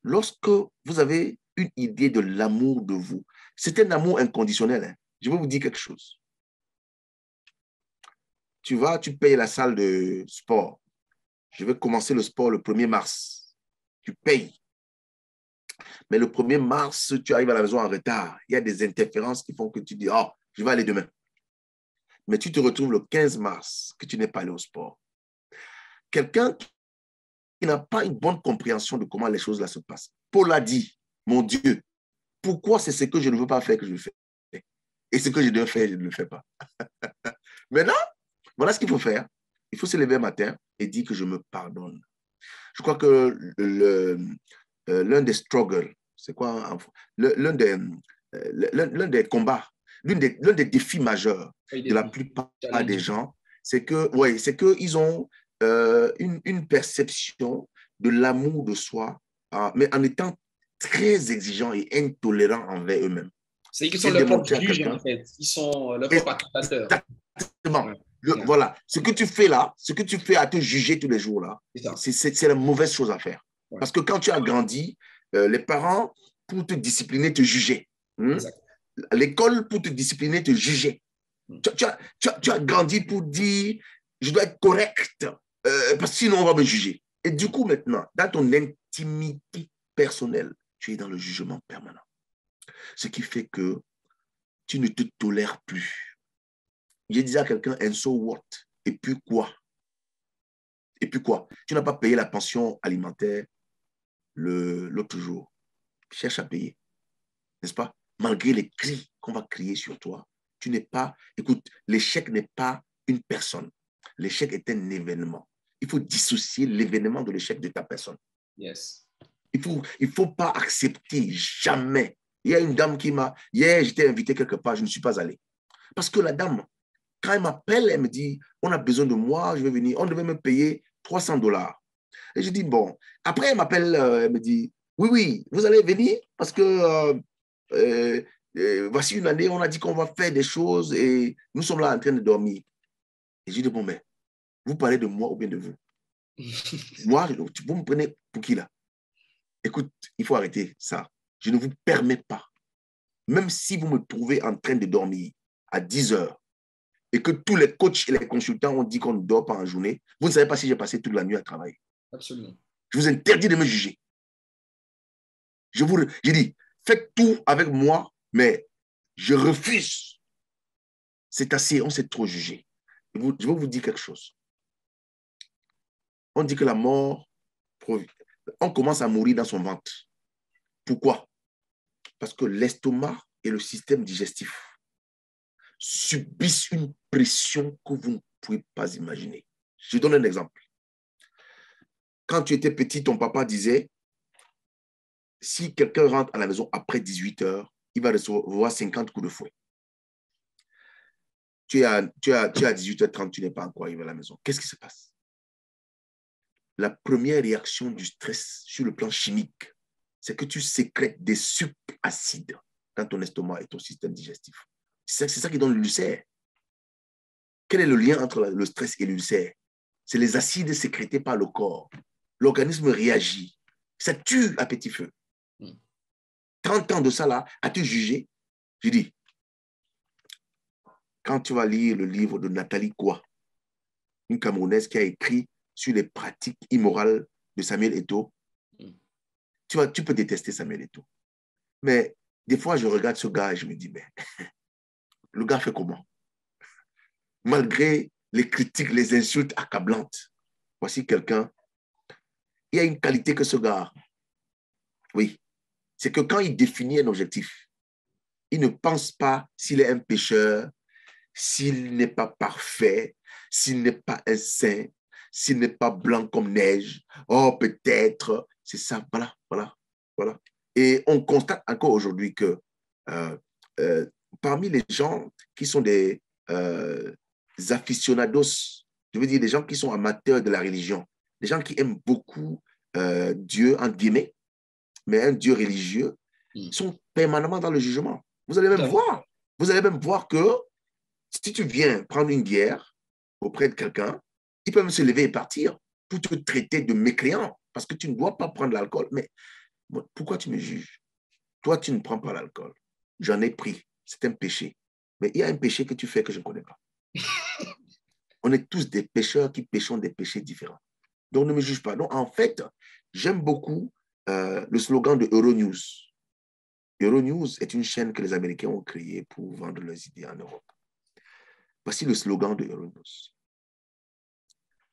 Lorsque vous avez une idée de l'amour de vous, c'est un amour inconditionnel. Hein. Je vais vous dire quelque chose. Tu payes la salle de sport. Je vais commencer le sport le 1er mars. Tu payes. Mais le 1er mars, tu arrives à la maison en retard. Il y a des interférences qui font que tu dis, oh, je vais aller demain. Mais tu te retrouves le 15 mars que tu n'es pas allé au sport. Quelqu'un qui n'a pas une bonne compréhension de comment les choses là se passent. Paul a dit, mon Dieu, pourquoi c'est ce que je ne veux pas faire que je le fais? Et ce que je dois faire, je ne le fais pas. Maintenant, voilà ce qu'il faut faire. Il faut se lever un matin et dire que je me pardonne. Je crois que l'un des struggles, c'est quoi? L'un des combats, l'un des défis majeurs de la plupart des gens, c'est qu'ils ont une perception de l'amour de soi, mais en étant très exigeants et intolérants envers eux-mêmes. C'est qu'ils sont leurs propres juges, en fait. Ils sont leurs propres accusateur. Exactement. Voilà. Ce que tu fais là, ce que tu fais à te juger tous les jours là, c'est la mauvaise chose à faire. Ouais. Parce que quand tu as grandi, les parents, pour te discipliner, te jugeaient. L'école, pour te discipliner, te jugeait. Tu as grandi pour dire, je dois être correct, parce que sinon on va me juger. Et du coup, maintenant, dans ton intimité personnelle, tu es dans le jugement permanent. Ce qui fait que tu ne te tolères plus. Je disais à quelqu'un, and so what? Et puis quoi? Et puis quoi? Tu n'as pas payé la pension alimentaire l'autre jour. Cherche à payer, n'est-ce pas? Malgré les cris qu'on va crier sur toi, tu n'es pas... Écoute, l'échec n'est pas une personne. L'échec est un événement. Il faut dissocier l'événement de l'échec de ta personne. Yes. Il faut pas accepter jamais. Il y a une dame qui m'a... Hier, j'étais invité quelque part, je ne suis pas allé. Parce que la dame, quand elle m'appelle, elle me dit, on a besoin de moi, je vais venir. On devait me payer $300. Et je dis, bon. Après, elle m'appelle, elle me dit, oui, vous allez venir parce que voici une année, on a dit qu'on va faire des choses et nous sommes là en train de dormir. Et je dis, bon, mais vous parlez de moi ou bien de vous? Moi, vous me prenez pour qui là? Écoute, il faut arrêter ça. Je ne vous permets pas. Même si vous me trouvez en train de dormir à 10 heures et que tous les coachs et les consultants ont dit qu'on ne dort pas en journée, vous ne savez pas si j'ai passé toute la nuit à travailler. Absolument. Je vous interdis de me juger. Je dis, faites tout avec moi, mais je refuse. C'est assez, on s'est trop jugé. Je vais vous dire quelque chose. On dit que la mort, on commence à mourir dans son ventre. Pourquoi? Parce que l'estomac et le système digestif subissent une pression que vous ne pouvez pas imaginer. Je donne un exemple. Quand tu étais petit, ton papa disait, si quelqu'un rentre à la maison après 18 heures, il va recevoir 50 coups de fouet. Tu es à 18h30, tu n'es pas encore arrivé à la maison. Qu'est-ce qui se passe? La première réaction du stress sur le plan chimique, c'est que tu sécrètes des sucs acides dans ton estomac et ton système digestif. C'est ça qui donne l'ulcère. Quel est le lien entre le stress et l'ulcère? C'est les acides sécrétés par le corps. L'organisme réagit. Ça tue à petit feu. 30 ans de ça là, à te juger, je dis, quand tu vas lire le livre de Nathalie Koua, une Camerounaise qui a écrit sur les pratiques immorales de Samuel Eto'o, tu peux détester Samuel Eto'o. Mais des fois, je regarde ce gars et je me dis, mais le gars fait comment? Malgré les critiques, les insultes accablantes, voici quelqu'un, il y a une qualité que ce gars a. Oui, c'est que quand il définit un objectif, il ne pense pas s'il est un pécheur, s'il n'est pas parfait, s'il n'est pas un saint, s'il n'est pas blanc comme neige. Oh, peut-être. C'est ça, voilà, voilà, voilà. Et on constate encore aujourd'hui que parmi les gens qui sont des aficionados, je veux dire des gens qui sont amateurs de la religion, des gens qui aiment beaucoup Dieu, en guillemets, mais un Dieu religieux, sont permanemment dans le jugement. Vous allez même voir. Vous allez même voir que si tu viens prendre une bière auprès de quelqu'un, il peut même se lever et partir pour te traiter de mécréant parce que tu ne dois pas prendre l'alcool. Mais pourquoi tu me juges? Toi, tu ne prends pas l'alcool. J'en ai pris. C'est un péché. Mais il y a un péché que tu fais que je ne connais pas. On est tous des pécheurs qui péchons des péchés différents. Donc, ne me juge pas. Donc, en fait, j'aime beaucoup le slogan de Euronews. Euronews est une chaîne que les Américains ont créée pour vendre leurs idées en Europe. Voici le slogan de Euronews.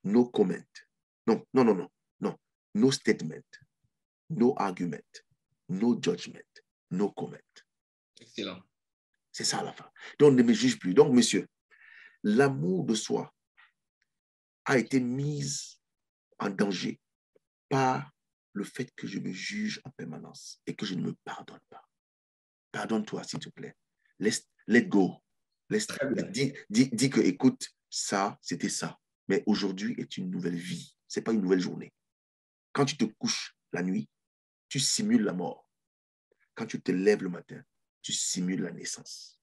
No comment. Non, non, non, non, non. No statement. No argument. No judgment. No comment. Excellent. C'est ça la fin. Donc, ne me juge plus. Donc, monsieur, l'amour de soi a été mis en danger par le fait que je me juge en permanence et que je ne me pardonne pas. Pardonne-toi, s'il te plaît. Let go. Dis que, écoute, ça, c'était ça. Mais aujourd'hui est une nouvelle vie. Ce n'est pas une nouvelle journée. Quand tu te couches la nuit, tu simules la mort. Quand tu te lèves le matin, tu simules la naissance.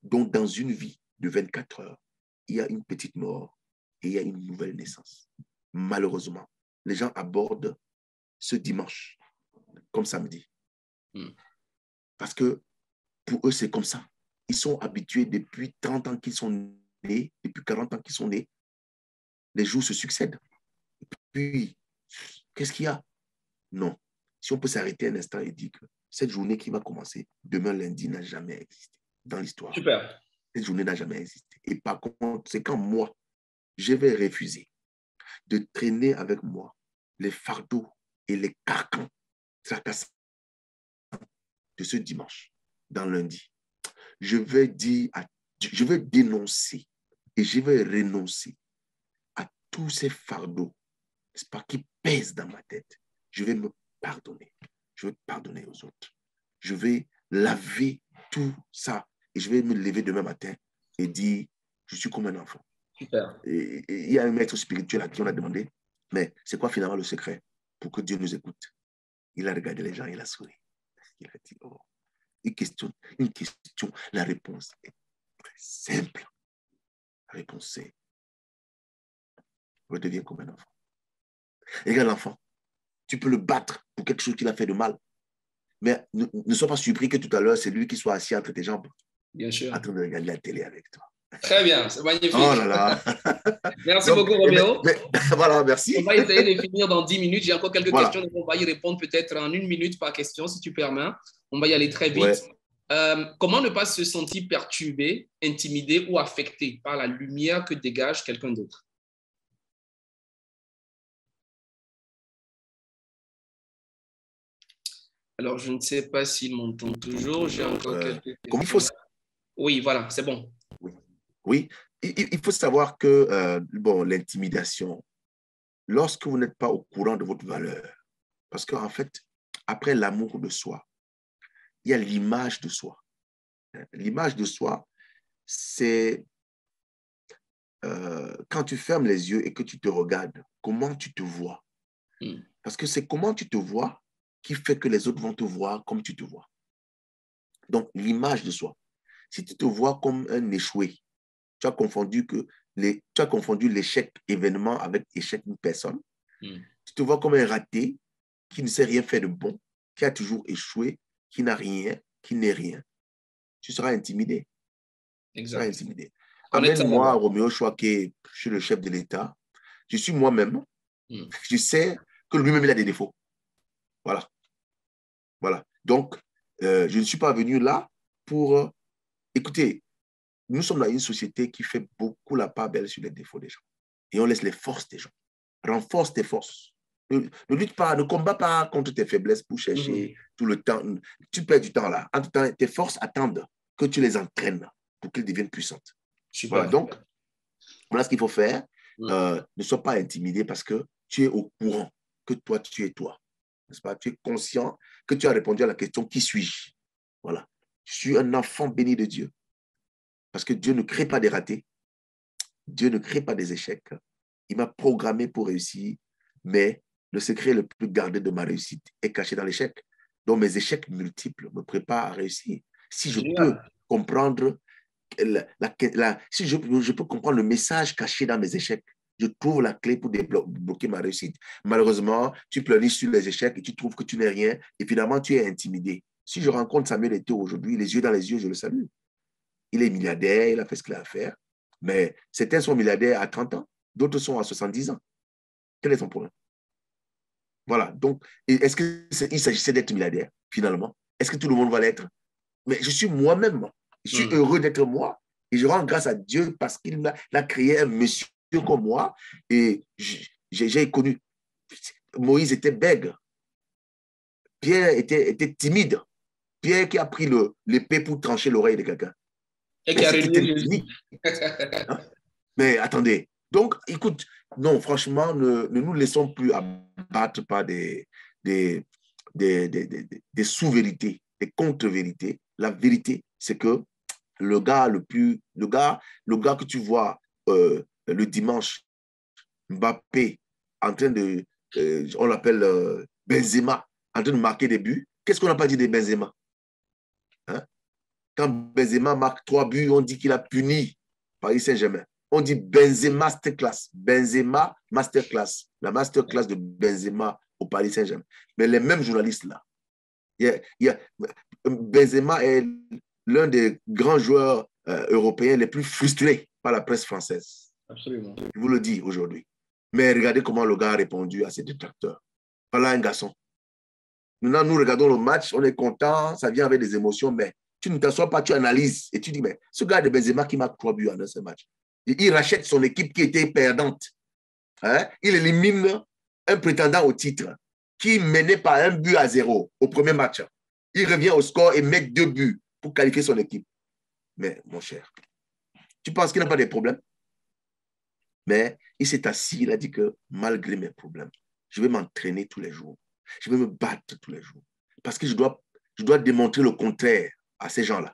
Donc, dans une vie de 24 heures, il y a une petite mort et il y a une nouvelle naissance. Malheureusement, les gens abordent ce dimanche comme samedi. Parce que pour eux, c'est comme ça. Ils sont habitués depuis 30 ans qu'ils sont nés, depuis 40 ans qu'ils sont nés. Les jours se succèdent. Et puis, qu'est-ce qu'il y a? Non. Si on peut s'arrêter un instant et dire que cette journée qui va commencer demain lundi n'a jamais existé dans l'histoire. Super. Cette journée n'a jamais existé. Et par contre, c'est quand moi, je vais refuser de traîner avec moi les fardeaux et les carcans tracassants de ce dimanche, dans lundi. Je vais dénoncer et je vais renoncer à tous ces fardeaux, n'est-ce pas, qui pèsent dans ma tête. Je vais me pardonner. Je vais pardonner aux autres. Je vais laver tout ça et je vais me lever demain matin et dire, je suis comme un enfant. Super. Et il y a un maître spirituel à qui on a demandé, mais c'est quoi finalement le secret pour que Dieu nous écoute? Il a regardé les gens, il a souri. Il a dit, oh, une question, la réponse est très simple. La réponse c'est, redeviens comme un enfant. Regarde l'enfant, tu peux le battre pour quelque chose qu'il a fait de mal, mais ne sois pas surpris que tout à l'heure, c'est lui qui soit assis entre tes jambes, bien sûr, en train de regarder la télé avec toi. Très bien, c'est magnifique. Oh là là. Merci beaucoup, Roméo. Voilà, merci. On va essayer de finir dans 10 minutes. J'ai encore quelques questions, donc on va y répondre peut-être en 1 minute par question, si tu permets. On va y aller très vite. Comment ne pas se sentir perturbé, intimidé ou affecté par la lumière que dégage quelqu'un d'autre? Alors, je ne sais pas s'il m'entend toujours. J'ai encore quelques questions. Oui, voilà, c'est bon. Oui. Il faut savoir que bon, l'intimidation, lorsque vous n'êtes pas au courant de votre valeur, parce qu'en fait, après l'amour de soi, il y a l'image de soi. L'image de soi, c'est quand tu fermes les yeux et que tu te regardes, comment tu te vois. Parce que c'est comment tu te vois qui fait que les autres vont te voir comme tu te vois. Donc, l'image de soi. Si tu te vois comme un échoué, tu as confondu l'échec événement avec échec d'une personne. Tu te vois comme un raté qui ne sait rien faire de bon, qui a toujours échoué, qui n'a rien, qui n'est rien. Tu seras intimidé. Exact. Tu seras intimidé. Amène-moi Roméo Chouaké, je suis le chef de l'État. Je suis moi-même. Je sais que lui-même, il a des défauts. Voilà. Voilà. Donc, je ne suis pas venu là pour... écoutez, nous sommes dans une société qui fait beaucoup la part belle sur les défauts des gens. Et on laisse les forces des gens. Renforce tes forces. Ne lutte pas, ne combat pas contre tes faiblesses pour chercher tout le temps. Tu perds du temps là. En tout temps, tes forces attendent que tu les entraînes pour qu'elles deviennent puissantes. Super. Voilà, donc, voilà ce qu'il faut faire. Ne sois pas intimidé parce que tu es au courant que toi, tu es toi. n'est-ce pas? Tu es conscient que tu as répondu à la question « Qui suis-je » Voilà. Je suis un enfant béni de Dieu. Parce que Dieu ne crée pas des ratés. Dieu ne crée pas des échecs. Il m'a programmé pour réussir, mais le secret le plus gardé de ma réussite est caché dans l'échec. Donc, mes échecs multiples me préparent à réussir. Si je peux comprendre, si je peux comprendre le message caché dans mes échecs, je trouve la clé pour débloquer ma réussite. Malheureusement, tu pleurniches sur les échecs et tu trouves que tu n'es rien et finalement, tu es intimidé. Si je rencontre Samuel Eto'o aujourd'hui, les yeux dans les yeux, je le salue. Il est milliardaire, il a fait ce qu'il a à faire, mais certains sont milliardaires à 30 ans, d'autres sont à 70 ans. Quel est son problème? Voilà. Donc, est-ce qu'il s'agissait d'être milliardaire, finalement? Est-ce que tout le monde va l'être? Mais je suis moi-même. Je suis heureux d'être moi. Et je rends grâce à Dieu parce qu'il a créé un monsieur comme moi. Et j'ai connu. Moïse était bègue. Pierre était timide. Pierre qui a pris l'épée pour trancher l'oreille de quelqu'un. Et qui a renié Jésus. Hein? Mais attendez. Donc, écoute, non, franchement, ne nous laissons plus abattre par des sous-vérités, des contre-vérités. La vérité, c'est que le gars que tu vois le dimanche, Mbappé, en train de, on l'appelle Benzema, en train de marquer des buts. Qu'est-ce qu'on n'a pas dit de Benzema? Hein? Quand Benzema marque 3 buts, on dit qu'il a puni Paris Saint-Germain. On dit Benzema Masterclass. Benzema Masterclass. La Masterclass de Benzema au Paris Saint-Germain. Mais les mêmes journalistes là. Benzema est l'un des grands joueurs européens les plus frustrés par la presse française. Absolument. Je vous le dis aujourd'hui. Mais regardez comment le gars a répondu à ses détracteurs. Voilà un garçon. Maintenant, nous regardons le match, on est content, ça vient avec des émotions, mais tu ne t'assois pas, tu analyses et tu dis, mais ce gars de Benzema qui marque 3 buts en un seul match, il rachète son équipe qui était perdante. Hein? Il élimine un prétendant au titre qui menait par 1-0 au premier match. Il revient au score et met 2 buts pour qualifier son équipe. Mais mon cher, tu penses qu'il n'a pas de problème? Mais il s'est assis, il a dit que malgré mes problèmes, je vais m'entraîner tous les jours. Je vais me battre tous les jours. Parce que je dois démontrer le contraire à ces gens-là.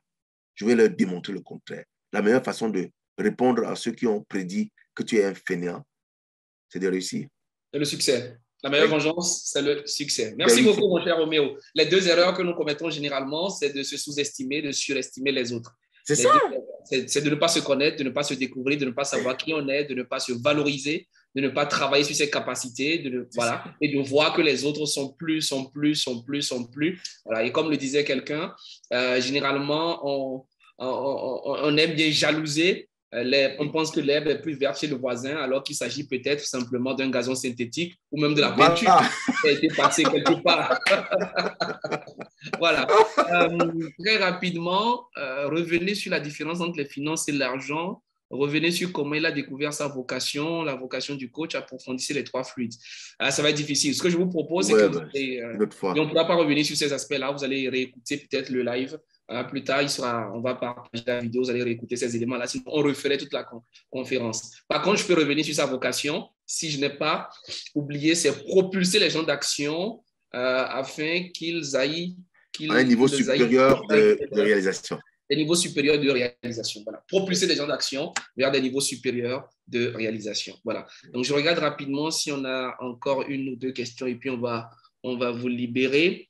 Je vais leur démontrer le contraire. La meilleure façon de répondre à ceux qui ont prédit que tu es un fainéant, c'est de réussir. C'est le succès. La meilleure vengeance, c'est le succès. Merci beaucoup, mon cher Roméo. Les 2 erreurs que nous commettons généralement, c'est de se sous-estimer, de surestimer les autres. C'est ça. C'est de ne pas se connaître, de ne pas se découvrir, de ne pas savoir qui on est, de ne pas se valoriser, de ne pas travailler sur ses capacités, voilà, et de voir que les autres sont plus. Voilà. Et comme le disait quelqu'un, généralement, on aime bien jalouser. On pense que l'herbe est plus verte chez le voisin, alors qu'il s'agit peut-être simplement d'un gazon synthétique ou même de la peinture qui a été passée quelque part. Voilà. Très rapidement, revenez sur la différence entre les finances et l'argent. Revenez sur comment il a découvert sa vocation, la vocation du coach, approfondissez les 3 fluides. Ça va être difficile. Ce que je vous propose, c'est que vous allez, et on ne pourra pas revenir sur ces aspects-là. Vous allez réécouter peut-être le live. Plus tard, on va partager la vidéo, vous allez réécouter ces éléments-là. Sinon, on referait toute la conférence. Par contre, je peux revenir sur sa vocation. Si je n'ai pas oublié, c'est propulser les gens d'action afin qu'ils aillent à un niveau supérieur de réalisation. Des niveaux supérieurs de réalisation. Voilà. Propulser les gens d'action vers des niveaux supérieurs de réalisation. Voilà. Donc, je regarde rapidement si on a encore 1 ou 2 questions et puis on va vous libérer.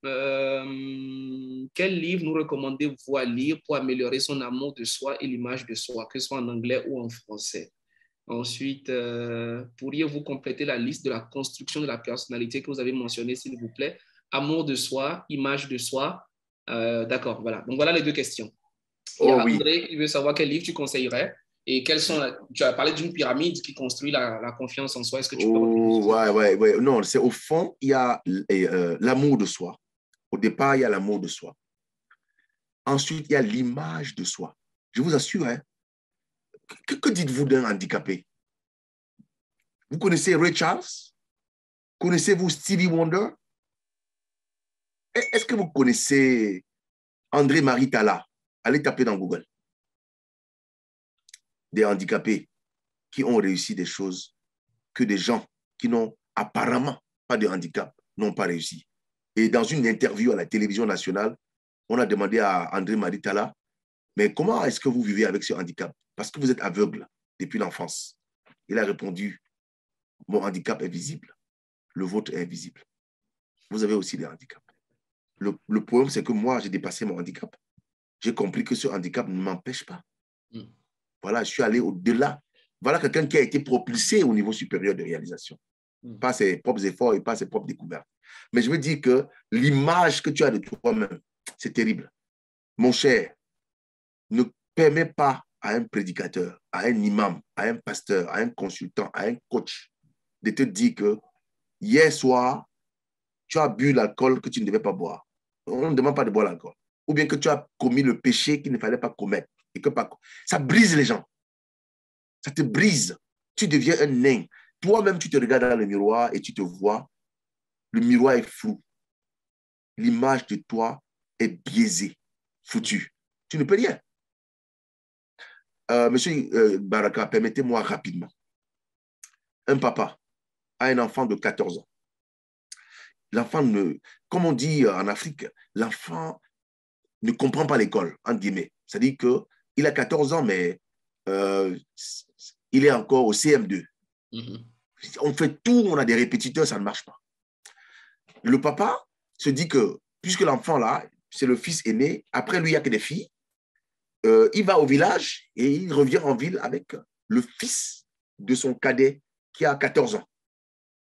Quel livre nous recommandez-vous à lire pour améliorer son amour de soi et l'image de soi, que ce soit en anglais ou en français? Ensuite, pourriez-vous compléter la liste de la construction de la personnalité que vous avez mentionnée, s'il vous plaît? Amour de soi, image de soi. D'accord, voilà. Donc, voilà les 2 questions. Il y a André qui veut savoir quel livre tu conseillerais et quels sont... Tu as parlé d'une pyramide qui construit la confiance en soi. Est-ce que tu peux revenir? Ouais. Non, c'est au fond, il y a l'amour de soi. Au départ, il y a l'amour de soi. Ensuite, il y a l'image de soi. Je vous assure, hein, que dites-vous d'un handicapé? Vous connaissez Ray Charles? Connaissez-vous Stevie Wonder? Est-ce que vous connaissez André-Marie Talla? Allez taper dans Google. Des handicapés qui ont réussi des choses que des gens qui n'ont apparemment pas de handicap n'ont pas réussi. Et dans une interview à la télévision nationale, on a demandé à André Maritala, mais comment est-ce que vous vivez avec ce handicap? Parce que vous êtes aveugle depuis l'enfance. Il a répondu, mon handicap est visible, le vôtre est invisible. Vous avez aussi des handicaps. Le problème, c'est que moi, j'ai dépassé mon handicap. J'ai compris que ce handicap ne m'empêche pas. Voilà, je suis allé au-delà. Voilà quelqu'un qui a été propulsé au niveau supérieur de réalisation. Pas ses propres efforts et pas ses propres découvertes. Mais je veux dire que l'image que tu as de toi-même, c'est terrible. Mon cher, ne permets pas à un prédicateur, à un imam, à un pasteur, à un consultant, à un coach de te dire que hier soir, tu as bu l'alcool que tu ne devais pas boire. On ne demande pas de boire l'alcool. Ou bien que tu as commis le péché qu'il ne fallait pas commettre. Et que ça brise les gens. Ça te brise. Tu deviens un nain. Toi-même, tu te regardes dans le miroir et tu te vois. Le miroir est flou. L'image de toi est biaisée, foutue. Tu ne peux rien. Monsieur Baraka, permettez-moi rapidement. Un papa a un enfant de 14 ans. L'enfant comme on dit en Afrique, l'enfant ne comprend pas l'école, entre guillemets. C'est-à-dire qu'il a 14 ans, mais il est encore au CM2. On fait tout, on a des répétiteurs, ça ne marche pas. Le papa se dit que, puisque l'enfant là, c'est le fils aîné, après lui, il n'y a que des filles, il va au village et il revient en ville avec le fils de son cadet qui a 14 ans.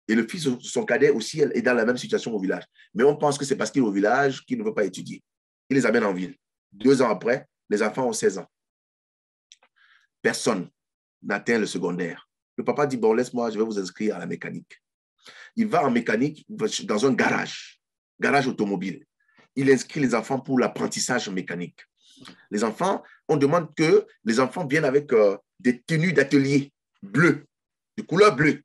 Et le fils de son cadet aussi est dans la même situation au village. Mais on pense que c'est parce qu'il est au village qu'il ne veut pas étudier. Il les amène en ville. 2 ans après, les enfants ont 16 ans. Personne n'atteint le secondaire. Le papa dit, bon, laisse-moi, je vais vous inscrire à la mécanique. Il va en mécanique dans un garage automobile. Il inscrit les enfants pour l'apprentissage mécanique. Les enfants, on demande que les enfants viennent avec des tenues d'atelier bleues, de couleur bleue.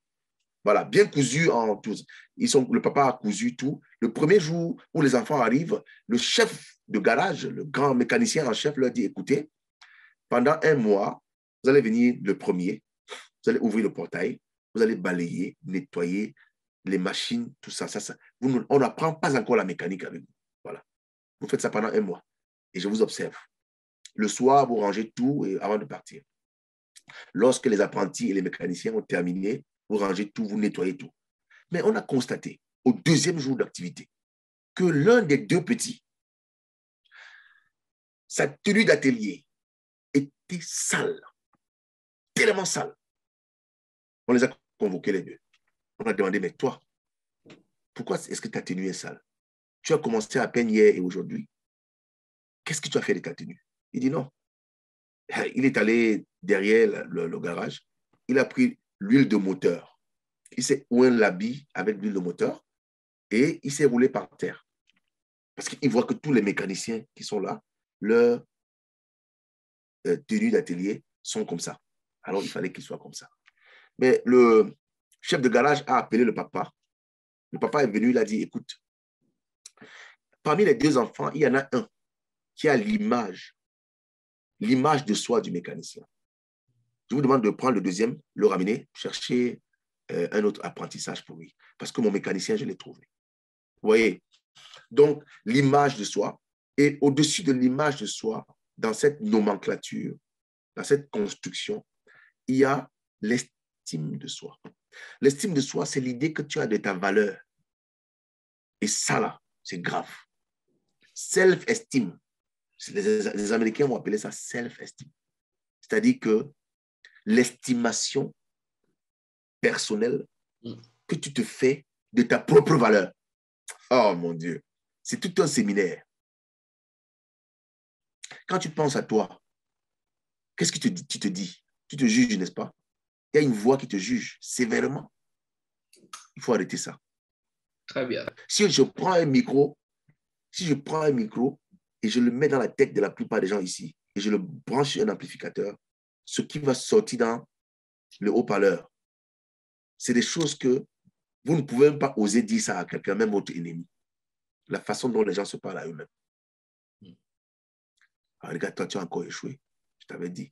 Voilà, bien cousu en tous. Le papa a cousu tout. Le premier jour où les enfants arrivent, le chef de garage, le grand mécanicien en chef, leur dit, écoutez, pendant 1 mois, vous allez venir le premier, vous allez ouvrir le portail, vous allez balayer, nettoyer les machines, tout ça. On n'apprend pas encore la mécanique avec vous. Voilà. Vous faites ça pendant 1 mois et je vous observe. Le soir, vous rangez tout avant de partir. Lorsque les apprentis et les mécaniciens ont terminé, vous rangez tout, vous nettoyez tout. Mais on a constaté au 2e jour d'activité que l'un des 2 petits, sa tenue d'atelier était sale, tellement sale. On les a convoqués les 2. On a demandé, mais toi, pourquoi est-ce que ta tenue est sale? Tu as commencé à peine hier et aujourd'hui. Qu'est-ce que tu as fait de ta tenue? Il dit non. Il est allé derrière le garage. Il a pris l'huile de moteur. Il s'est oint l'habit avec l'huile de moteur et il s'est roulé par terre. Parce qu'il voit que tous les mécaniciens qui sont là, leurs tenues d'atelier sont comme ça. Alors, il fallait qu'ils soient comme ça. Mais le chef de garage a appelé le papa. Le papa est venu, il a dit, écoute, parmi les 2 enfants, il y en a un qui a l'image de soi du mécanicien. Je vous demande de prendre le 2e, le ramener, chercher un autre apprentissage pour lui. Parce que mon mécanicien, je l'ai trouvé. Vous voyez? Donc, l'image de soi. Et au-dessus de l'image de soi, dans cette nomenclature, dans cette construction, il y a l'estime de soi. L'estime de soi, c'est l'idée que tu as de ta valeur. Et ça, là, c'est grave. Self-esteem. Les Américains vont appeler ça self-esteem. C'est-à-dire que l'estimation personnelle que tu te fais de ta propre valeur. Oh mon Dieu, c'est tout un séminaire. Quand tu penses à toi, qu'est-ce que tu te dis? Tu te juges, n'est-ce pas? Il y a une voix qui te juge sévèrement. Il faut arrêter ça. Très bien. Si je prends un micro et je le mets dans la tête de la plupart des gens ici, et je le branche sur un amplificateur, ce qui va sortir dans le haut-parleur, c'est des choses que vous ne pouvez même pas oser dire ça à quelqu'un, même votre ennemi. La façon dont les gens se parlent à eux-mêmes. Alors, regarde, toi, tu as encore échoué. Je t'avais dit.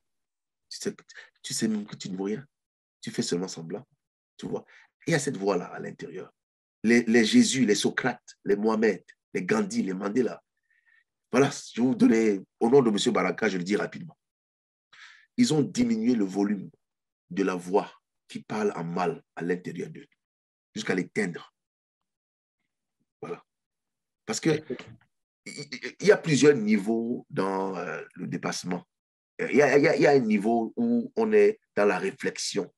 Tu sais même que tu ne vois rien. Tu fais seulement semblant. Tu vois. Et il y a cette voix-là à l'intérieur. les Jésus, les Socrates, les Mohamed, les Gandhi, les Mandela. Voilà, je vais vous donner, au nom de M. Baraka, je le dis rapidement. Ils ont diminué le volume de la voix qui parle en mal à l'intérieur d'eux, jusqu'à l'éteindre. Voilà. Parce que il y a plusieurs niveaux dans le dépassement. Il y a un niveau où on est dans la réflexion.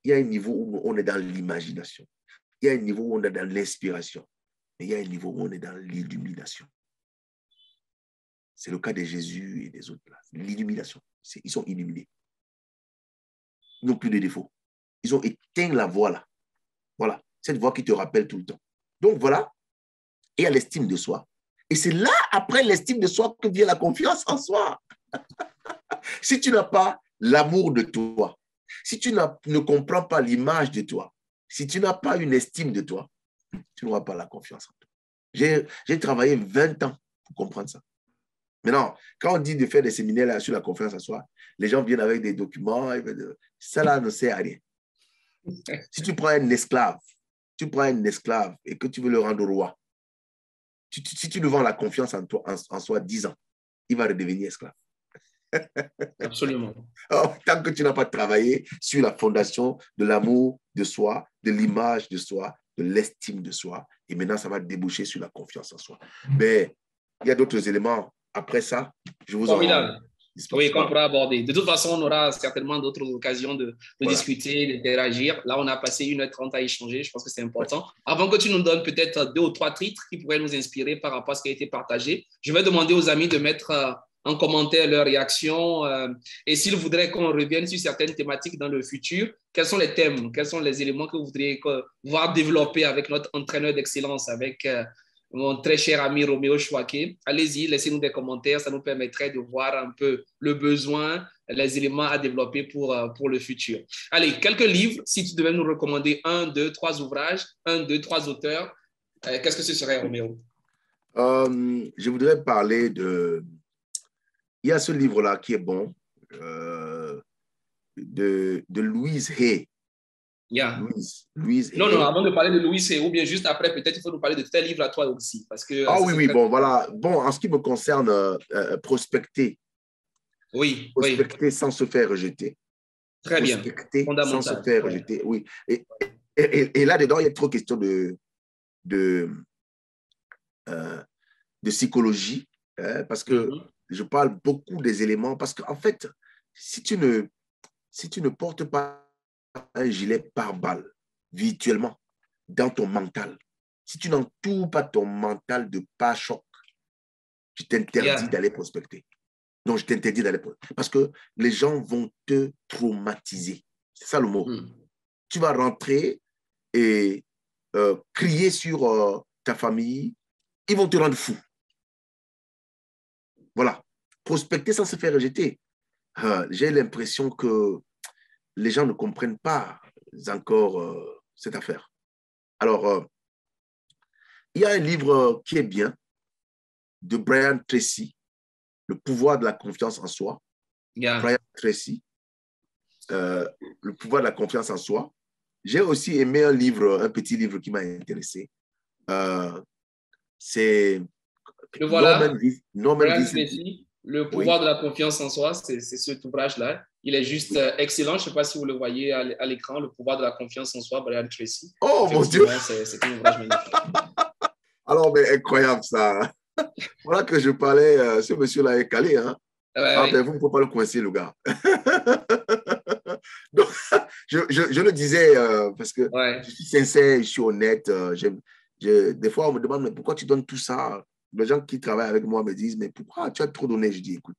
Il y a un niveau où on est dans l'imagination. Il y a un niveau où on est dans l'inspiration. Mais il y a un niveau où on est dans l'illumination. C'est le cas de Jésus et des autres. L'illumination. Ils sont illuminés. Ils n'ont plus de défauts. Ils ont éteint la voix là. Voilà. Cette voix qui te rappelle tout le temps. Donc voilà. Il y a l'estime de soi. Et c'est là, après l'estime de soi, que vient la confiance en soi. Si tu n'as pas l'amour de toi, si tu ne comprends pas l'image de toi, si tu n'as pas une estime de toi, tu n'auras pas la confiance en toi. J'ai travaillé 20 ans pour comprendre ça. Maintenant, quand on dit de faire des séminaires là, sur la confiance en soi, les gens viennent avec des documents. Ça là ne sert à rien. Si tu prends un esclave, et que tu veux le rendre roi, si tu lui vends la confiance en toi, en soi 10 ans, il va redevenir esclave. Absolument. Alors, tant que tu n'as pas travaillé sur la fondation de l'amour de soi, de l'image de soi, de l'estime de soi, et maintenant, ça va déboucher sur la confiance en soi. Mais il y a d'autres éléments. Après ça, je vous Formidable. en Oui, dispense. qu'on pourra aborder. De toute façon, on aura certainement d'autres occasions de discuter, d'interagir. Là, on a passé 1h30 à échanger. Je pense que c'est important. Avant que tu nous donnes peut-être 2 ou 3 titres qui pourraient nous inspirer par rapport à ce qui a été partagé, je vais demander aux amis de mettre en commentaire leur réaction et s'ils voudraient qu'on revienne sur certaines thématiques dans le futur, quels sont les thèmes, quels sont les éléments que vous voudriez voir développer avec notre entraîneur d'excellence, avec mon très cher ami Roméo Chouaké. Allez-y, laissez-nous des commentaires, ça nous permettrait de voir un peu le besoin, les éléments à développer pour le futur. Allez, quelques livres, si tu devais nous recommander 1, 2, 3 ouvrages, 1, 2, 3 auteurs, qu'est-ce que ce serait, Roméo? Je voudrais parler de... Il y a ce livre-là qui est bon, de Louise Hay. Yeah. Louise Non, Hay. non, avant de parler de Louise Hay, ou bien juste après, peut-être il faut nous parler de tel livre à toi aussi. Parce que, Oui, bon, voilà. Bon, en ce qui me concerne, prospecter. Oui, Prospecter sans se faire rejeter. Très bien. Prospecter sans se Fondamental. faire rejeter, oui. Et là-dedans, il y a trop question de psychologie, parce que je parle beaucoup des éléments, parce qu'en fait, si tu ne portes pas un gilet pare-balles virtuellement dans ton mental, si tu n'entoures pas ton mental de pare-choc, je t'interdis d'aller prospecter. Non, je t'interdis d'aller prospecter. Parce que les gens vont te traumatiser. C'est ça le mot. Tu vas rentrer et crier sur ta famille. Ils vont te rendre fou. Voilà. Prospecter sans se faire rejeter. J'ai l'impression que les gens ne comprennent pas encore cette affaire. Alors, il y a un livre qui est bien de Brian Tracy, Le pouvoir de la confiance en soi. Brian Tracy, Le pouvoir de la confiance en soi. J'ai aussi aimé un petit livre qui m'a intéressé. C'est Norman Vincent. Tracy, Le pouvoir de la confiance en soi, c'est cet ouvrage-là. Il est juste excellent. Je ne sais pas si vous le voyez à l'écran, Le pouvoir de la confiance en soi, Brian Tracy. Oh mon Dieu! C'est un ouvrage magnifique. Alors, mais incroyable ça. Voilà que je parlais, ce monsieur-là est calé. Hein? Ben, vous ne pouvez pas le coincer, le gars. Donc, je le disais parce que je suis sincère, je suis honnête. Des fois, on me demande, mais pourquoi tu donnes tout ça? Les gens qui travaillent avec moi me disent, mais pourquoi tu as trop donné? Je dis, écoute,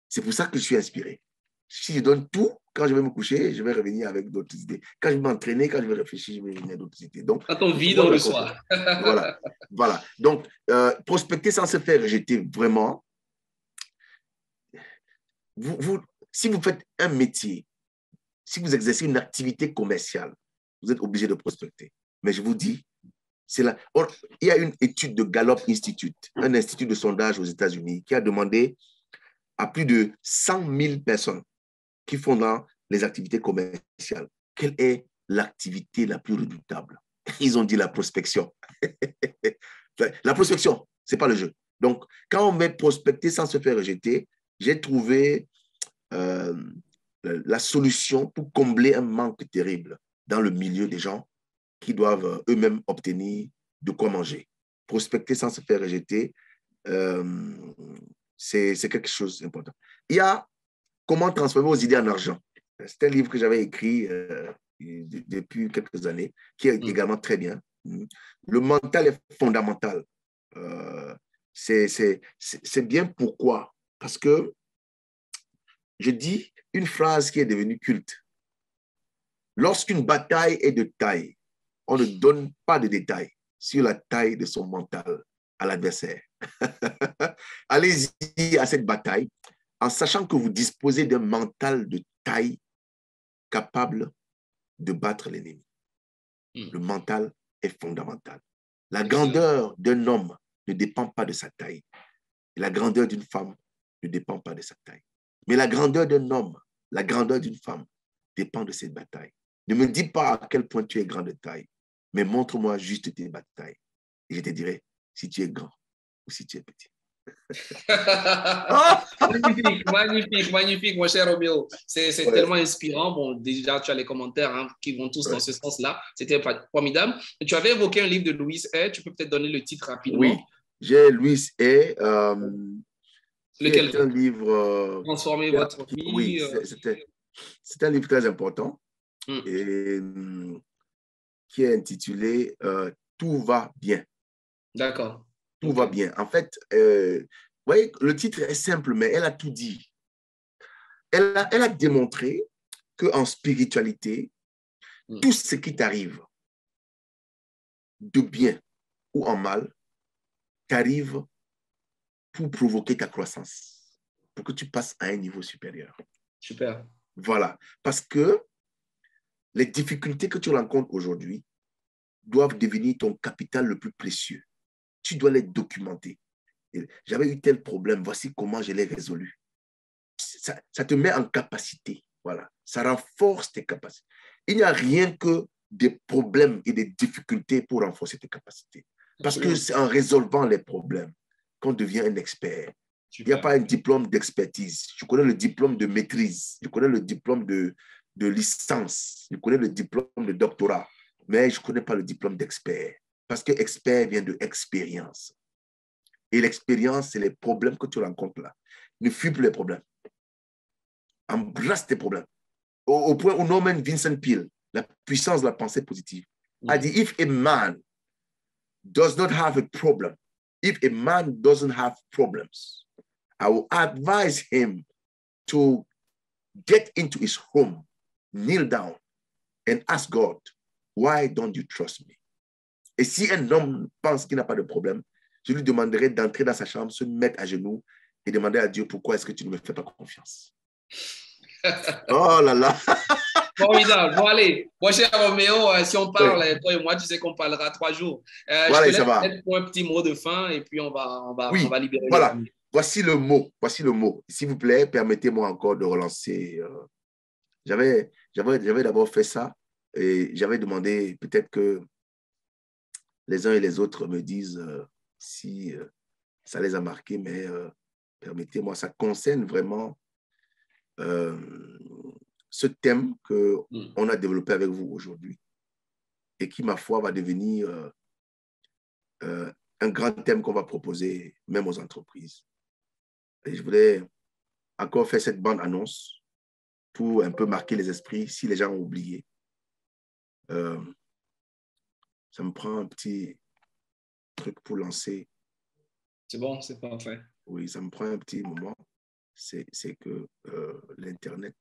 c'est pour ça que je suis inspiré. Si je donne tout, quand je vais me coucher, je vais revenir avec d'autres idées. Quand je vais m'entraîner, quand je vais réfléchir, je vais revenir avec d'autres idées. Donc, quand on vit dans le soir. Voilà. Donc, prospecter sans se faire rejeter, vraiment. Si vous faites un métier, si vous exercez une activité commerciale, vous êtes obligé de prospecter. Mais je vous dis, il y a une étude de Gallup Institute, un institut de sondage aux États-Unis, qui a demandé à plus de 100 000 personnes qui font dans les activités commerciales, quelle est l'activité la plus redoutable Ils ont dit la prospection. La prospection, ce n'est pas le jeu. Donc, quand on met prospecter sans se faire rejeter, j'ai trouvé la solution pour combler un manque terrible dans le milieu des gens qui doivent eux-mêmes obtenir de quoi manger. Prospecter sans se faire rejeter, c'est quelque chose d'important. Il y a comment transformer vos idées en argent. C'est un livre que j'avais écrit depuis quelques années, qui est également très bien. Le mental est fondamental. C'est bien pourquoi? Parce que je dis une phrase qui est devenue culte. Lorsqu'une bataille est de taille, on ne donne pas de détails sur la taille de son mental à l'adversaire. Allez-y à cette bataille en sachant que vous disposez d'un mental de taille capable de battre l'ennemi. Le mental est fondamental. La grandeur d'un homme ne dépend pas de sa taille. Et la grandeur d'une femme ne dépend pas de sa taille. Mais la grandeur d'un homme, la grandeur d'une femme dépend de cette bataille. Ne me dis pas à quel point tu es grand de taille, mais montre-moi juste tes batailles. Et je te dirai si tu es grand ou si tu es petit. Magnifique, magnifique, magnifique, mon cher Roméo. C'est tellement inspirant. Bon, déjà, tu as les commentaires qui vont tous dans ce sens-là. C'était formidable. Tu avais évoqué un livre de Louis Hay. Tu peux peut-être donner le titre rapidement. Oui, j'ai Louis Hay. Lequel? C'est un livre... Transformer votre vie. Oui, c'est un livre très important et qui est intitulé Tout va bien. D'accord. Tout va bien. En fait, vous voyez, le titre est simple, mais elle a tout dit. Elle a démontré qu'en spiritualité, tout ce qui t'arrive, de bien ou en mal, t'arrive pour provoquer ta croissance, pour que tu passes à un niveau supérieur. Super. Voilà. Parce que les difficultés que tu rencontres aujourd'hui doivent devenir ton capital le plus précieux. Tu dois les documenter. J'avais eu tel problème, voici comment je l'ai résolu. Ça te met en capacité. Voilà. Ça renforce tes capacités. Il n'y a rien que des problèmes et des difficultés pour renforcer tes capacités. Parce que c'est en résolvant les problèmes qu'on devient un expert. Super. Il n'y a pas un diplôme d'expertise. Je connais le diplôme de maîtrise. Je connais le diplôme de licence. Je connais le diplôme de doctorat. Mais je ne connais pas le diplôme d'expert. Parce que expert vient de expérience. Et l'expérience, c'est les problèmes que tu rencontres là. Ne fuis plus les problèmes. Embrasse tes problèmes. Au point où Norman Vincent Peale, la puissance de la pensée positive, a dit, if a man does not have a problem, if a man doesn't have problems, I will advise him to get into his home, kneel down, and ask God, why don't you trust me? Et si un homme pense qu'il n'a pas de problème, je lui demanderai d'entrer dans sa chambre, se mettre à genoux et demander à Dieu, pourquoi est-ce que tu ne me fais pas confiance? Oh là là! Formidable. Bon, allez, mon cher Roméo, si on parle, toi et moi, tu sais qu'on parlera 3 jours. Voilà, je te laisse peut-être pour un petit mot de fin et puis on va libérer. Voilà, voici le mot. Voici le mot. S'il vous plaît, permettez-moi encore de relancer. J'avais d'abord fait ça et j'avais demandé peut-être que les uns et les autres me disent si ça les a marqués, mais permettez-moi, ça concerne vraiment ce thème qu'on a développé avec vous aujourd'hui et qui, ma foi, va devenir un grand thème qu'on va proposer même aux entreprises. Et je voulais encore faire cette bande-annonce pour un peu marquer les esprits si les gens ont oublié. Ça me prend un petit truc pour lancer. C'est bon, c'est parfait. Oui, ça me prend un petit moment. C'est que l'Internet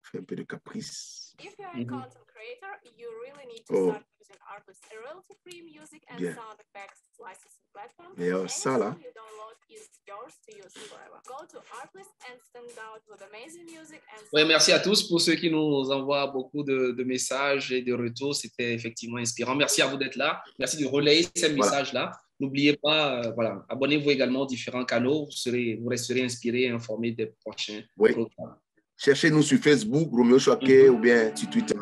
fait un peu de caprice. If you are a content creator, you really need to start using Artlist, a royalty-free music and sound effects licensing platform. Mais ça là. You download is yours to use forever. Go to Artlist and stand out with amazing music and. Oui, merci à tous pour ceux qui nous envoient beaucoup de messages et de retours. C'était effectivement inspirant. Merci à vous d'être là. Merci de relayer ces messages-là. N'oubliez pas, voilà, abonnez-vous également aux différents canaux. Vous resterez inspiré et informé des prochains programmes. Cherchez-nous sur Facebook, Roméo Chouaké, ou bien sur Twitter.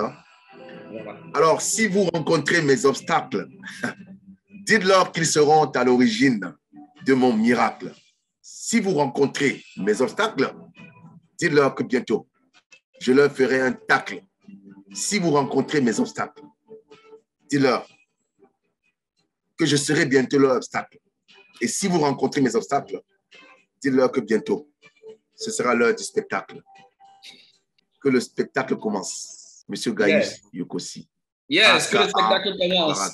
Alors, si vous rencontrez mes obstacles, dites-leur qu'ils seront à l'origine de mon miracle. Si vous rencontrez mes obstacles, dites-leur que bientôt, je leur ferai un tacle. Si vous rencontrez mes obstacles, dites-leur que je serai bientôt leur obstacle. Et si vous rencontrez mes obstacles, dites-leur que bientôt, ce sera l'heure du spectacle. Que le spectacle commence. Monsieur Gaius Yokosi. Yes, que le spectacle commence.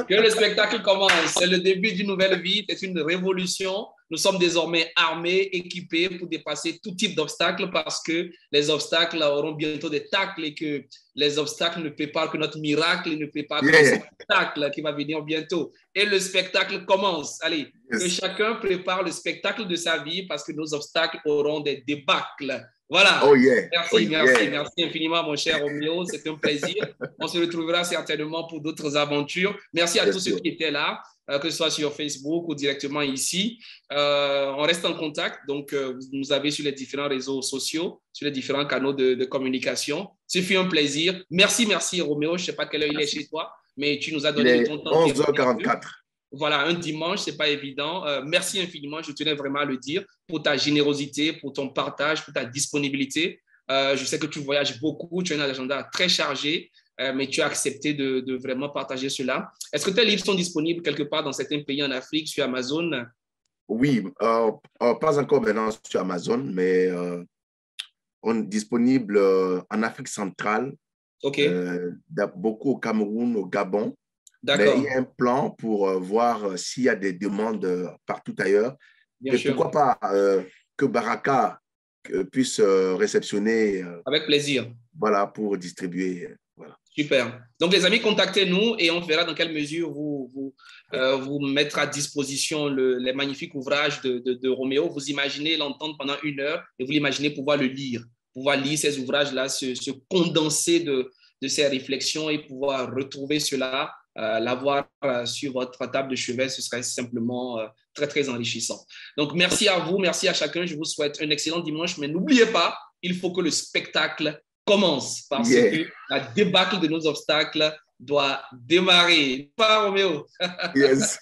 Que le spectacle commence. C'est le début d'une nouvelle vie, c'est une révolution. Nous sommes désormais armés, équipés pour dépasser tout type d'obstacles parce que les obstacles auront bientôt des tacles et que les obstacles ne préparent que notre miracle et ne préparent que le spectacle qui va venir bientôt. Et le spectacle commence. Allez, que chacun prépare le spectacle de sa vie parce que nos obstacles auront des débâcles. Voilà. Oh yeah. Merci infiniment, mon cher Roméo. C'est un plaisir. On se retrouvera certainement pour d'autres aventures. Merci à tous ceux qui étaient là, que ce soit sur Facebook ou directement ici. On reste en contact. Donc, vous nous avez sur les différents réseaux sociaux, sur les différents canaux de communication. Ce fut un plaisir. Merci, Roméo. Je ne sais pas quelle heure il est chez toi, mais tu nous as donné ton temps. 11h44. Voilà, un dimanche, ce n'est pas évident. Merci infiniment, je tenais vraiment à le dire, pour ta générosité, pour ton partage, pour ta disponibilité. Je sais que tu voyages beaucoup, tu as un agenda très chargé, mais tu as accepté de vraiment partager cela. Est-ce que tes livres sont disponibles quelque part dans certains pays en Afrique, sur Amazon? Oui, pas encore maintenant sur Amazon, mais on est disponible en Afrique centrale, beaucoup au Cameroun, au Gabon. Mais il y a un plan pour voir s'il y a des demandes partout ailleurs. Et pourquoi pas que Baraka puisse réceptionner. Avec plaisir. Voilà, pour distribuer. Voilà. Super. Donc, les amis, contactez-nous et on verra dans quelle mesure vous mettre à disposition les magnifiques ouvrages de Roméo. Vous imaginez l'entendre pendant 1 heure et vous l'imaginez pouvoir le lire, pouvoir lire ces ouvrages-là, se condenser de ces réflexions et pouvoir retrouver cela. L'avoir sur votre table de chevet, ce serait simplement très, très enrichissant. Donc, merci à vous, merci à chacun. Je vous souhaite un excellent dimanche, mais n'oubliez pas, il faut que le spectacle commence parce que la débâcle de nos obstacles doit démarrer. Pas Roméo? Yes.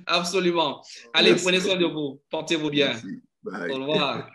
Absolument. Allez, prenez soin de vous. Portez-vous bien. Merci. Bye. Au revoir.